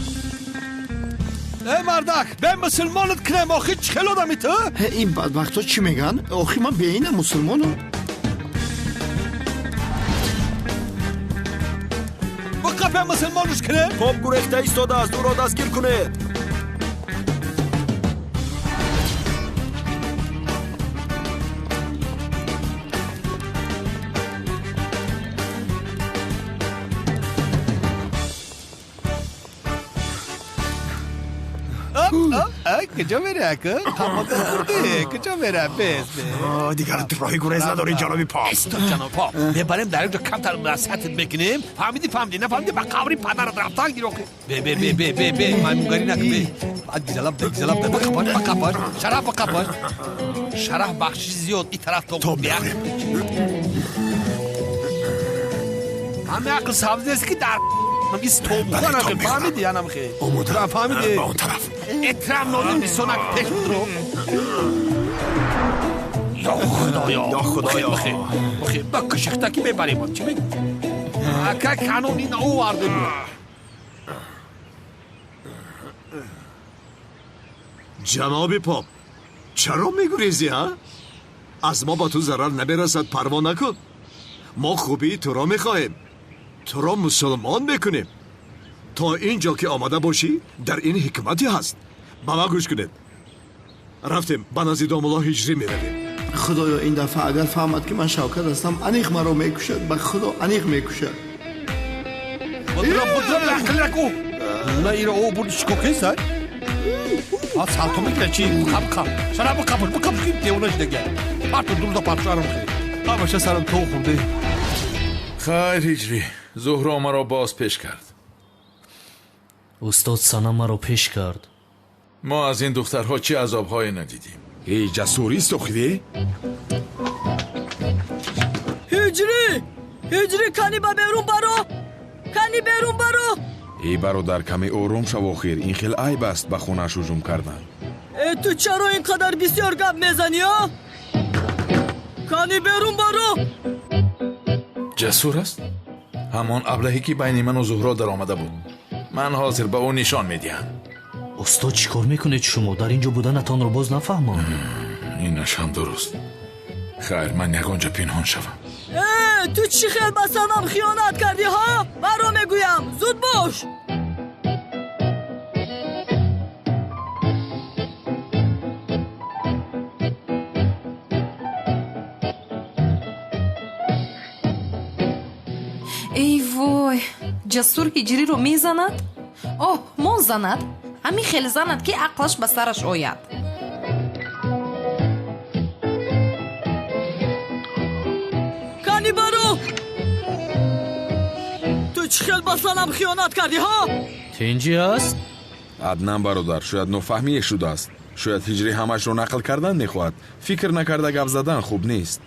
S5: ای مردک به مسلمانت کنم. آخی چخل آدمی تو؟
S8: این بدبخت ها چی میگن؟ آخی من بینم مسلمانم.
S5: بقا به مسلمانش کنه.
S2: پاپ گریخته ایستاده است. او را دستگیر کنید.
S5: کجا میره اکا؟ تمام بوده. کجا میره؟ بس
S2: دیگر راهی گریز نداری جناب پاپ.
S5: استاد جناب پاپ میبریم در اینجا کمتر نصیحتت میکنیم. فهمیدی نفهمیدی با قبری پدرت رفتن گیرو. به مایمونگاری نکن. گیزلاب بقباش شرف بخشی زیاد این طرف تو بیا. همه عقل سبز است که در مگه استوب کنم. فهمیدی یا نمیخوای؟
S2: اومدم
S5: فهمیدی؟
S2: با اون طرف
S5: اترام نولیم بیسونک پشت رو. یا خدایا بخیر با کشختکی ببریم. چی میگی؟ اکا کانون این او وارده بود.
S2: جناب پاپ چرا میگریزی ها؟ از ما با تو ضرر نمیرسد. پروا نکن. ما خوبی تو را میخواهیم. تو را مسلمان میکنیم. تا اینجا که آمده باشی در این حکمتی هست. با ما گوش کنید. رفتیم به نزد داملا هجری میرویم.
S8: خدایا این دفعه اگر فهمد که من شوکت هستم انیق مرا میکشد. به خدا انیق میکشد.
S5: بودرا عقل نکو. نه ایرا او بود شکوکی سای. سالتو میکنه چی؟ بخب شراب بخب خیلی دیونش دیگه. پارتو دور پارچارم خیلی. باشه سرم تو خورده.
S1: خیر هجری زهرا مرا باز پیش کرد.
S14: استاد سنم مرا پیش کرد.
S1: ما از این دخترها چه عذاب‌هایی ندیدیم.
S10: ای جسوری سخیده؟
S9: هجری کنی با بیرون برو. کنی بیرون برو.
S10: ای برادر کمی آروم شو آخر. این خیلی عیب است به خونه‌اش هجوم کردن.
S9: تو چرا اینقدر بسیار گپ میزنی ها؟ کنی بیرون برو.
S1: جسور است؟ همان ابلهی که بین من و زهرا در آمده بود. من حاضر به او نشان میدیم.
S14: استاد چیکار میکنید شما؟ در اینجا بودنتان رو باز نفهمم.
S1: اینش هم درست. خیر من یگانجا پنهان شوم.
S9: تو چی خیلی به سنم خیانت کردی ها؟ برا میگویم زود باش.
S4: ای وای، جسور هجری رو میزند؟ اوه مون زند؟ همین خیلی زند که عقلش به سرش آید.
S9: کنی برو. تو چی خیلی به سنم خیانت کردی ها؟
S14: تینجی هست؟
S10: عدنان برادر شاید نفهمی شده است. شاید هجری همش رو نقل کردن میخواهد. فکر نکرده گپ زدن خوب نیست.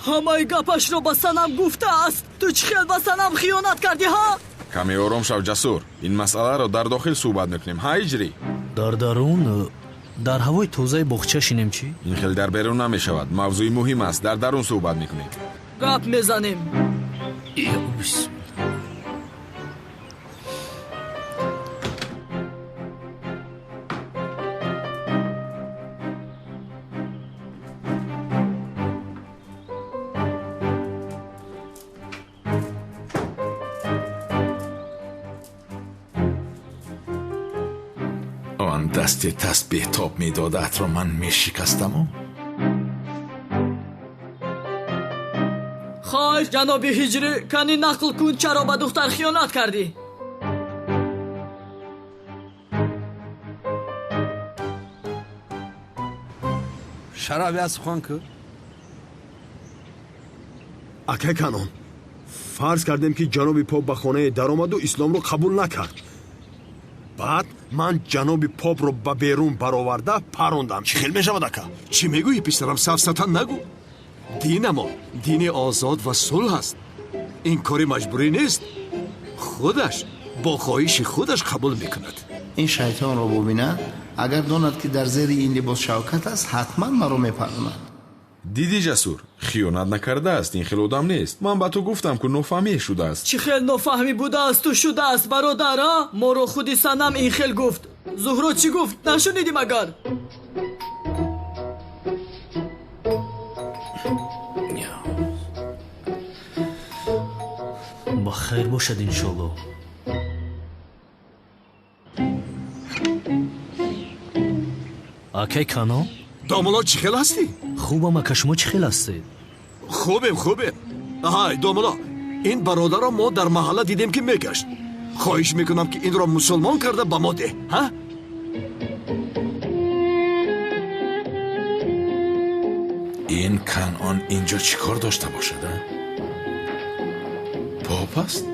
S9: همه گپش رو به سنم گفته است. تو چی خیلی به سنم خیانت کردی ها؟
S10: کمی آروم شو جسور. این مسئله رو در داخل صحبت میکنیم. ها هجری؟
S14: در درون در هوای توزه بخچه شینیم چی؟
S10: این خیلی در بیرون نمیشود. موضوع مهم است. در درون صحبت میکنیم.
S9: گپ میزنیم.
S1: آن دست تسبیح تاب میدادت را من میشکستم.
S9: خواهش جناب هجری کنی نقل کن چرا به دختر خیانت کردی؟
S5: شرابی از خوان که؟
S13: اکه کنون فرض کردیم که جناب پاپ به خانه در آمد و اسلام رو قبول نکرد. بعد من جناب پاپ رو به بیرون برآورده پروندم.
S2: چی خیلی میشود اکا؟ چی میگویی پسرم؟ سفسطن نگو. دین ما دین آزاد و صلح است. این کاری مجبوری نیست. خودش با خواهش خودش قبول میکند.
S20: این شیطان رو ببیند اگر داند که در زیر این لباس شوکت است حتما مرا میپروند.
S10: دیدی جسور خیانت نکرده است. این خیلی آدم نیست. من با تو گفتم که نفهمی شده است.
S9: چی خیلی نفهمی بوده است تو شده است برادر ها؟ ما رو خودی سنم این خیلی گفت. زهرا چی گفت؟ نشنیدیم اگر؟
S14: با خیر باشد انشالله. اکی کانو؟
S2: داملا چی خیل هستی؟
S14: خوبم اکا شما چی خیل هستید؟
S2: خوبیم. های داملا این برادر را ما در محله دیدیم که میگشت. خواهش میکنم که این را مسلمان کرده به ما ده. ها؟
S1: این کنعان اینجا چی کار داشته باشد؟ پاپ است؟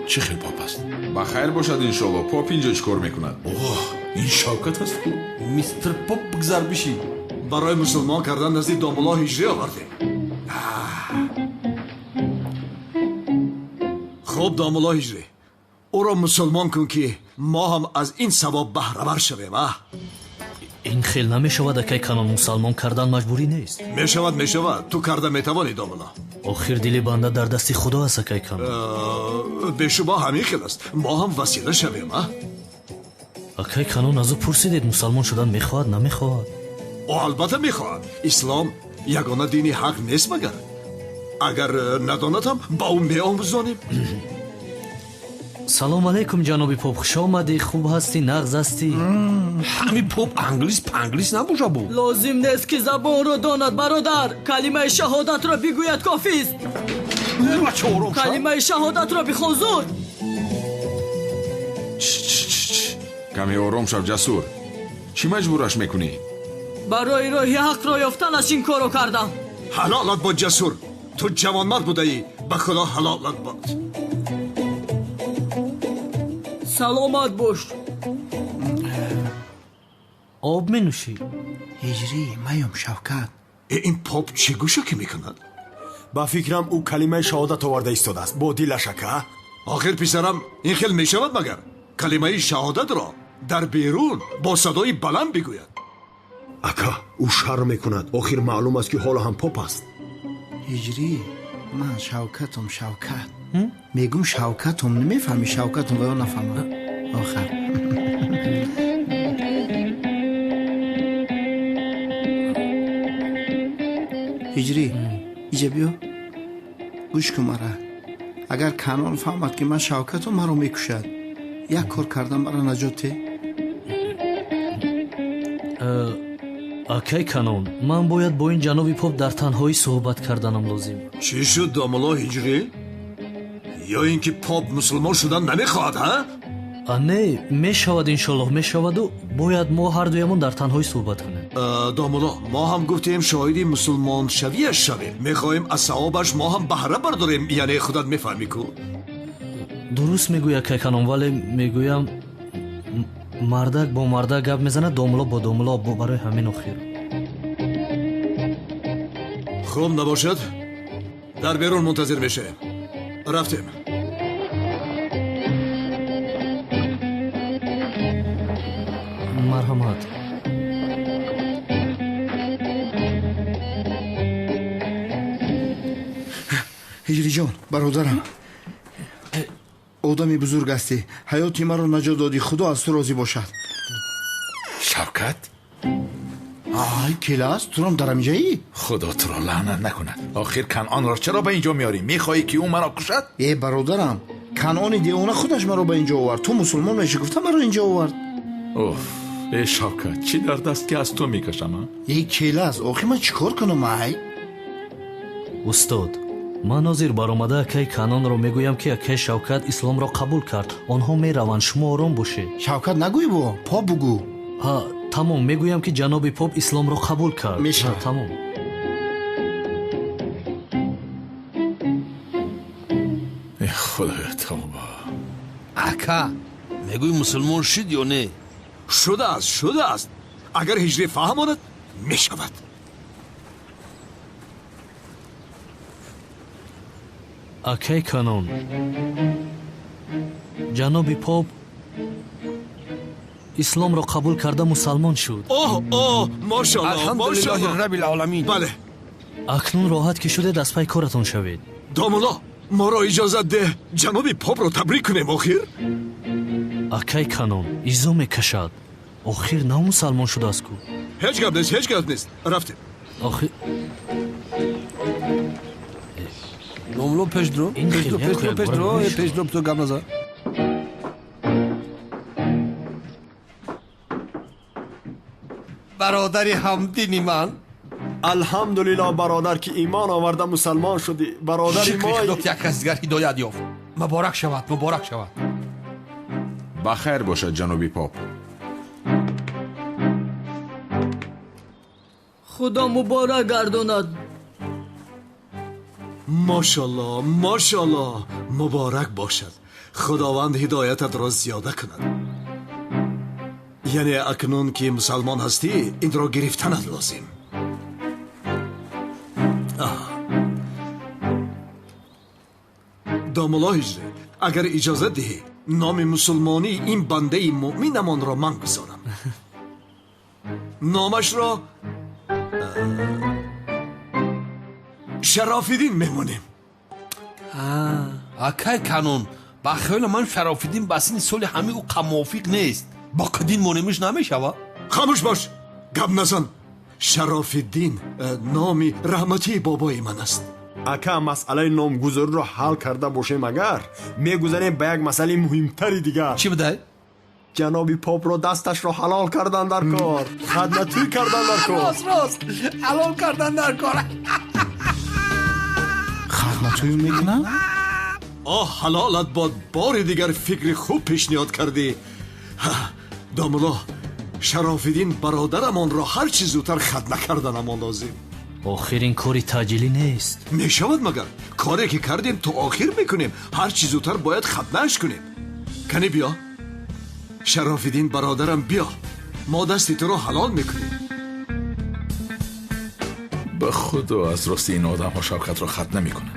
S1: چه خیلی پاپ است؟
S10: بخیر باشد انشالله. پاپ اینجا چی کار میکند؟
S1: اوه این شوکت است خوب.
S5: میستر پاپ بگذار بشی.
S2: برای مسلمان کردن نزدیک داملا هجری آورده. خوب داملا هجری او را مسلمان کن که ما هم از این ثواب بهره‌ور شویم.
S14: این خیل نمیشود اکی کانون مسلمان کردن مجبوری نیست.
S2: میشود تو کرده میتوانی داملا.
S14: آخر دل بنده در دست خدا است اکی کانون.
S2: به شما همین خیل است. ما هم وسیله شویم.
S14: اکی کانون از او پرسیدید مسلمان شدن میخواد نمیخواد؟
S2: البته میخواد. اسلام یگانه دینی حق نیست مگر؟ اگر نداند هم با اون میآموزانیم.
S14: سلام علیکم جناب پاپ. خوش آمدی. خوب هستی؟ نغز هستی؟
S5: همین پاپ انگلیس نباشه بود.
S9: لازم نیست که زبان رو داند برادر. کلمه شهادت را بگوید کافی است. کلمه شهادت را بخوان زود.
S10: کمی آروم شو جسور. چی مجبورش میکنی؟
S9: برای راه حق را یافتنش این کارو کردم.
S2: حلالت باد جسور. تو جوانمرد بوده ای. به خدا حلالت باد.
S9: саломат бош.
S14: об менӯшӣ.
S13: ҳиҷрӣ маём Шавкат. ин поп чӣ гӯшакӣ мекунад? ба фикрам ӯ калимаи шаҳодат оварда истодааст бо дилашака.
S2: охир писарам ин хел мешавад магар калимаи шаҳодатро дар берун бо садои баланд бигӯяд?
S13: ака ӯ шарм мекунад. охир маълум аст ки ҳоло ҳам поп аст.
S20: ҳиҷрӣ ман Шавкатум Шавкат мегум Шавкатум намефаҳми Шавкатум ва ё нафаҳмам охар. ҳиҷрӣ иҷа биё гӯш кун мара. агар Канон фаҳмад ки ман Шавкатум маро мекушад як кор кардан мара наҷот те.
S14: акай Канон, ман бояд бо ин ҷаноби поп дар танҳоӣ суҳбат карданам лозим.
S2: чӣ шуд домуло ҳиҷрӣ? ё ин ки поп мусулмон шудан намехоҳад ҳа?
S14: не мешавад, иншоллоҳ мешаваду бояд мо ҳардуямон дар танҳоӣ суҳбат кунем.
S2: домуло мо ҳам гуфтем шоҳиди мусулмоншавиаш шавем. мехоҳем аз савобаш мо ҳам баҳра бардорем. яъне худат мефаҳмӣ ку?
S14: дуруст мегӯй акай Канон, вале мегӯям мардак бо мардак гап мезанад, домуло бо домуло барои ҳамин охир.
S2: хуб набошад, дар берун мунтазир мешавем. рафтем.
S14: марҳамат.
S20: ҳиҷриҷон бародарам, одами бузург ҳастӣ. ҳаёти маро наҷот додӣ. худо аз ту розӣ бошад.
S1: шавкат
S20: ай келас турам дар амҷаӣ?
S1: худо туро лаънат накунад. охир Канонро чаро ба инҷо меорӣ? мехоҳӣ ки ӯ маро кушад?
S20: бародарам, Канони девона худаш маро ба инҷо овард. ту мусулмон мешӣ гуфта маро инҷо овард.
S1: уф Шавкат, чӣ дард аст ки аз ту мекашам?
S20: келас охир ман чӣ кор кунам? ай
S14: устод, ман ҳозир баромада акай Канонро мегӯям ки акай Шавкат исломро қабул кард. онҳо мераванд, шумо ором бошед.
S20: Шавкат нагӯй, бо поп бугӯ.
S14: ҳа тамом, мегӯям ки ҷаноби поп исломро қабул кард.
S20: мешавад.
S14: тамом.
S1: худоё тавба.
S5: ака мегӯй мусулмон шуд ё не?
S2: шудааст, шудааст. агар ҳиҷрӣ фаҳмонад мешавад.
S14: акай Канон, ҷаноби поп исломро қабул карда мусалмон шуд.
S2: мошаллоҳ,
S5: алҳамдулиллоҳи раббил оламин.
S2: бале,
S14: акнун роҳат ки шудед аз пай коратон шавед.
S2: домуло моро иҷозат деҳ ҷаноби попро табрик кунем. охир
S14: акай Канон изо мекашад. охир нав мусалмон шудааст ку.
S2: ҳеҷ гап нест, ҳеҷ гап нест. рафтем.
S14: охир
S5: домло пешдро пешдро гап назар. бародари ҳамдини ман,
S13: алҳамдулиллоҳ бародар ки имон оварда мусалмон шудӣ. бародари мо
S5: як кас дигар ҳидоят ёфт. муборак шавад, муборак шавад.
S10: ба хайр бошад ҷаноби поп.
S9: худо муборак гардонад.
S2: мошаллоҳ, мошаллоҳ, муборак бошад. худованд ҳидоятатро зиёда кунад. яъне акнун ки мусалмон ҳастӣ, инро гирифтанат лозим. домуло ҳиҷрӣ, агар иҷозат диҳӣ номи мусулмонии ин бандаи муъминамонро ман гузорам. номашро шарофиддин мемонем.
S5: акай Канон, ба хёли ман Шарофиддин ба синни соли ҳами ӯ қамовиқ нест. ба қадин монемиш намешавад?
S2: хамӯш бош, гап назан. шарофиддин номи раҳматии бобои ман аст.
S13: ака масъалаи номгузориро ҳал карда бошем агар мегузарем ба як масъалаи муҳимтари дигар.
S5: чӣ будай?
S13: ҷаноби попро дасташро ҳалол кардан дар кор. хаднатӯй кардан дар кор.
S5: рост ҳалол кардан дар кор.
S20: хаднатӯй мекунам?
S2: ҳалолат бод. бори дигар фикри хуб пешниҳод кардӣ. домуло, Шарофиддин бародарамонро ҳар чӣ зудтар хатна карданамон лозим.
S14: охир ин кори таъҷилӣ нест.
S2: мешавад магар? коре ки кардем то охир мекунем. ҳар чӣ зудтар бояд хатнааш кунем. кани биё, شرافیدین برادرم بیا ما دستی تو رو حلال میکنیم.
S1: به خدا از راستی این آدم ها شوکت را خط نمی کنن.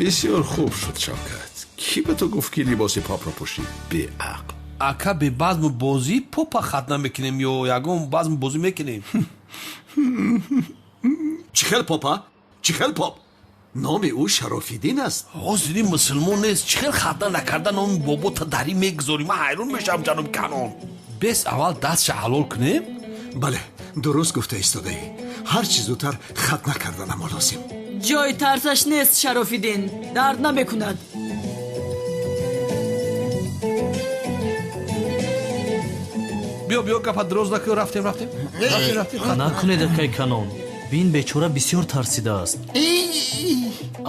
S1: بسیار خوب شد شوکت. کی به تو گفت که لباس پاپ را پوشی؟ به عقل.
S5: ака бе базму бозӣ попа хатна мекунем ё ягон базму бозӣ мекунем.
S2: چی خیل پاپا؟ چی خیل پاپ؟ نام او شرافیدین است.
S5: ҳозири мусулмон нест чӣ хел хатна накарда номи бобота дарӣ мегузорӣ? ман ҳайрон мешавам ҷаноби канон. бес аввал дастша ҳалол кунем.
S2: бале дуруст гуфта истодаӣ. ҳар чӣ зудтар хатна карданам лозим.
S9: ҷои тарсаш нест шарофиддин, дард намекунад.
S5: биё биё гапа дуроз накун. рафтем
S14: накунед акай канон. бин бечора бисёр тарсидааст.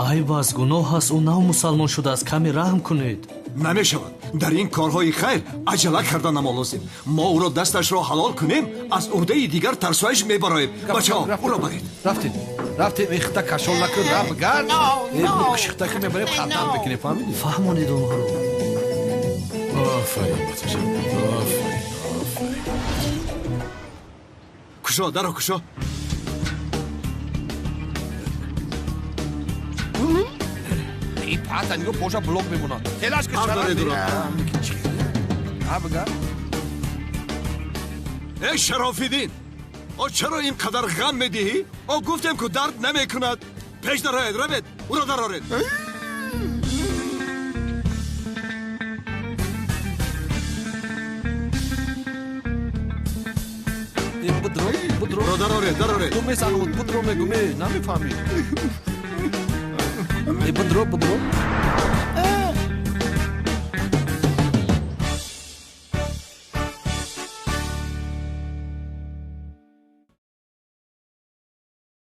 S14: ай бас гуноҳ аст, ӯ нав мусалмон шудааст. каме раҳм кунед.
S2: намешавад. дар ин корҳои хайр аҷала карданам лозим. мо ӯро дасташро ҳалол кунем, аз урдаи дигар тарсояш мебароем. бачаҳо ӯро баред.
S5: рафтем ихта кашол накун. раф гард шихтаки мебарем хатна мекунем. фаҳмидӣ?
S14: фаҳмонед онҳоро.
S1: آفرین باتجان آفرین
S2: کشا درو کشا.
S5: این پاتا نگو پوشا بلوک میمونن. تلاش که چرا بگا
S2: ای شرافیدین چرا اینقدر غم میدهی؟ گفتم که درد نمیکند. پیش درآید روید او را درآرید.
S5: درآرید تو میسانم بدرو میگم نمیفهمی. بدرو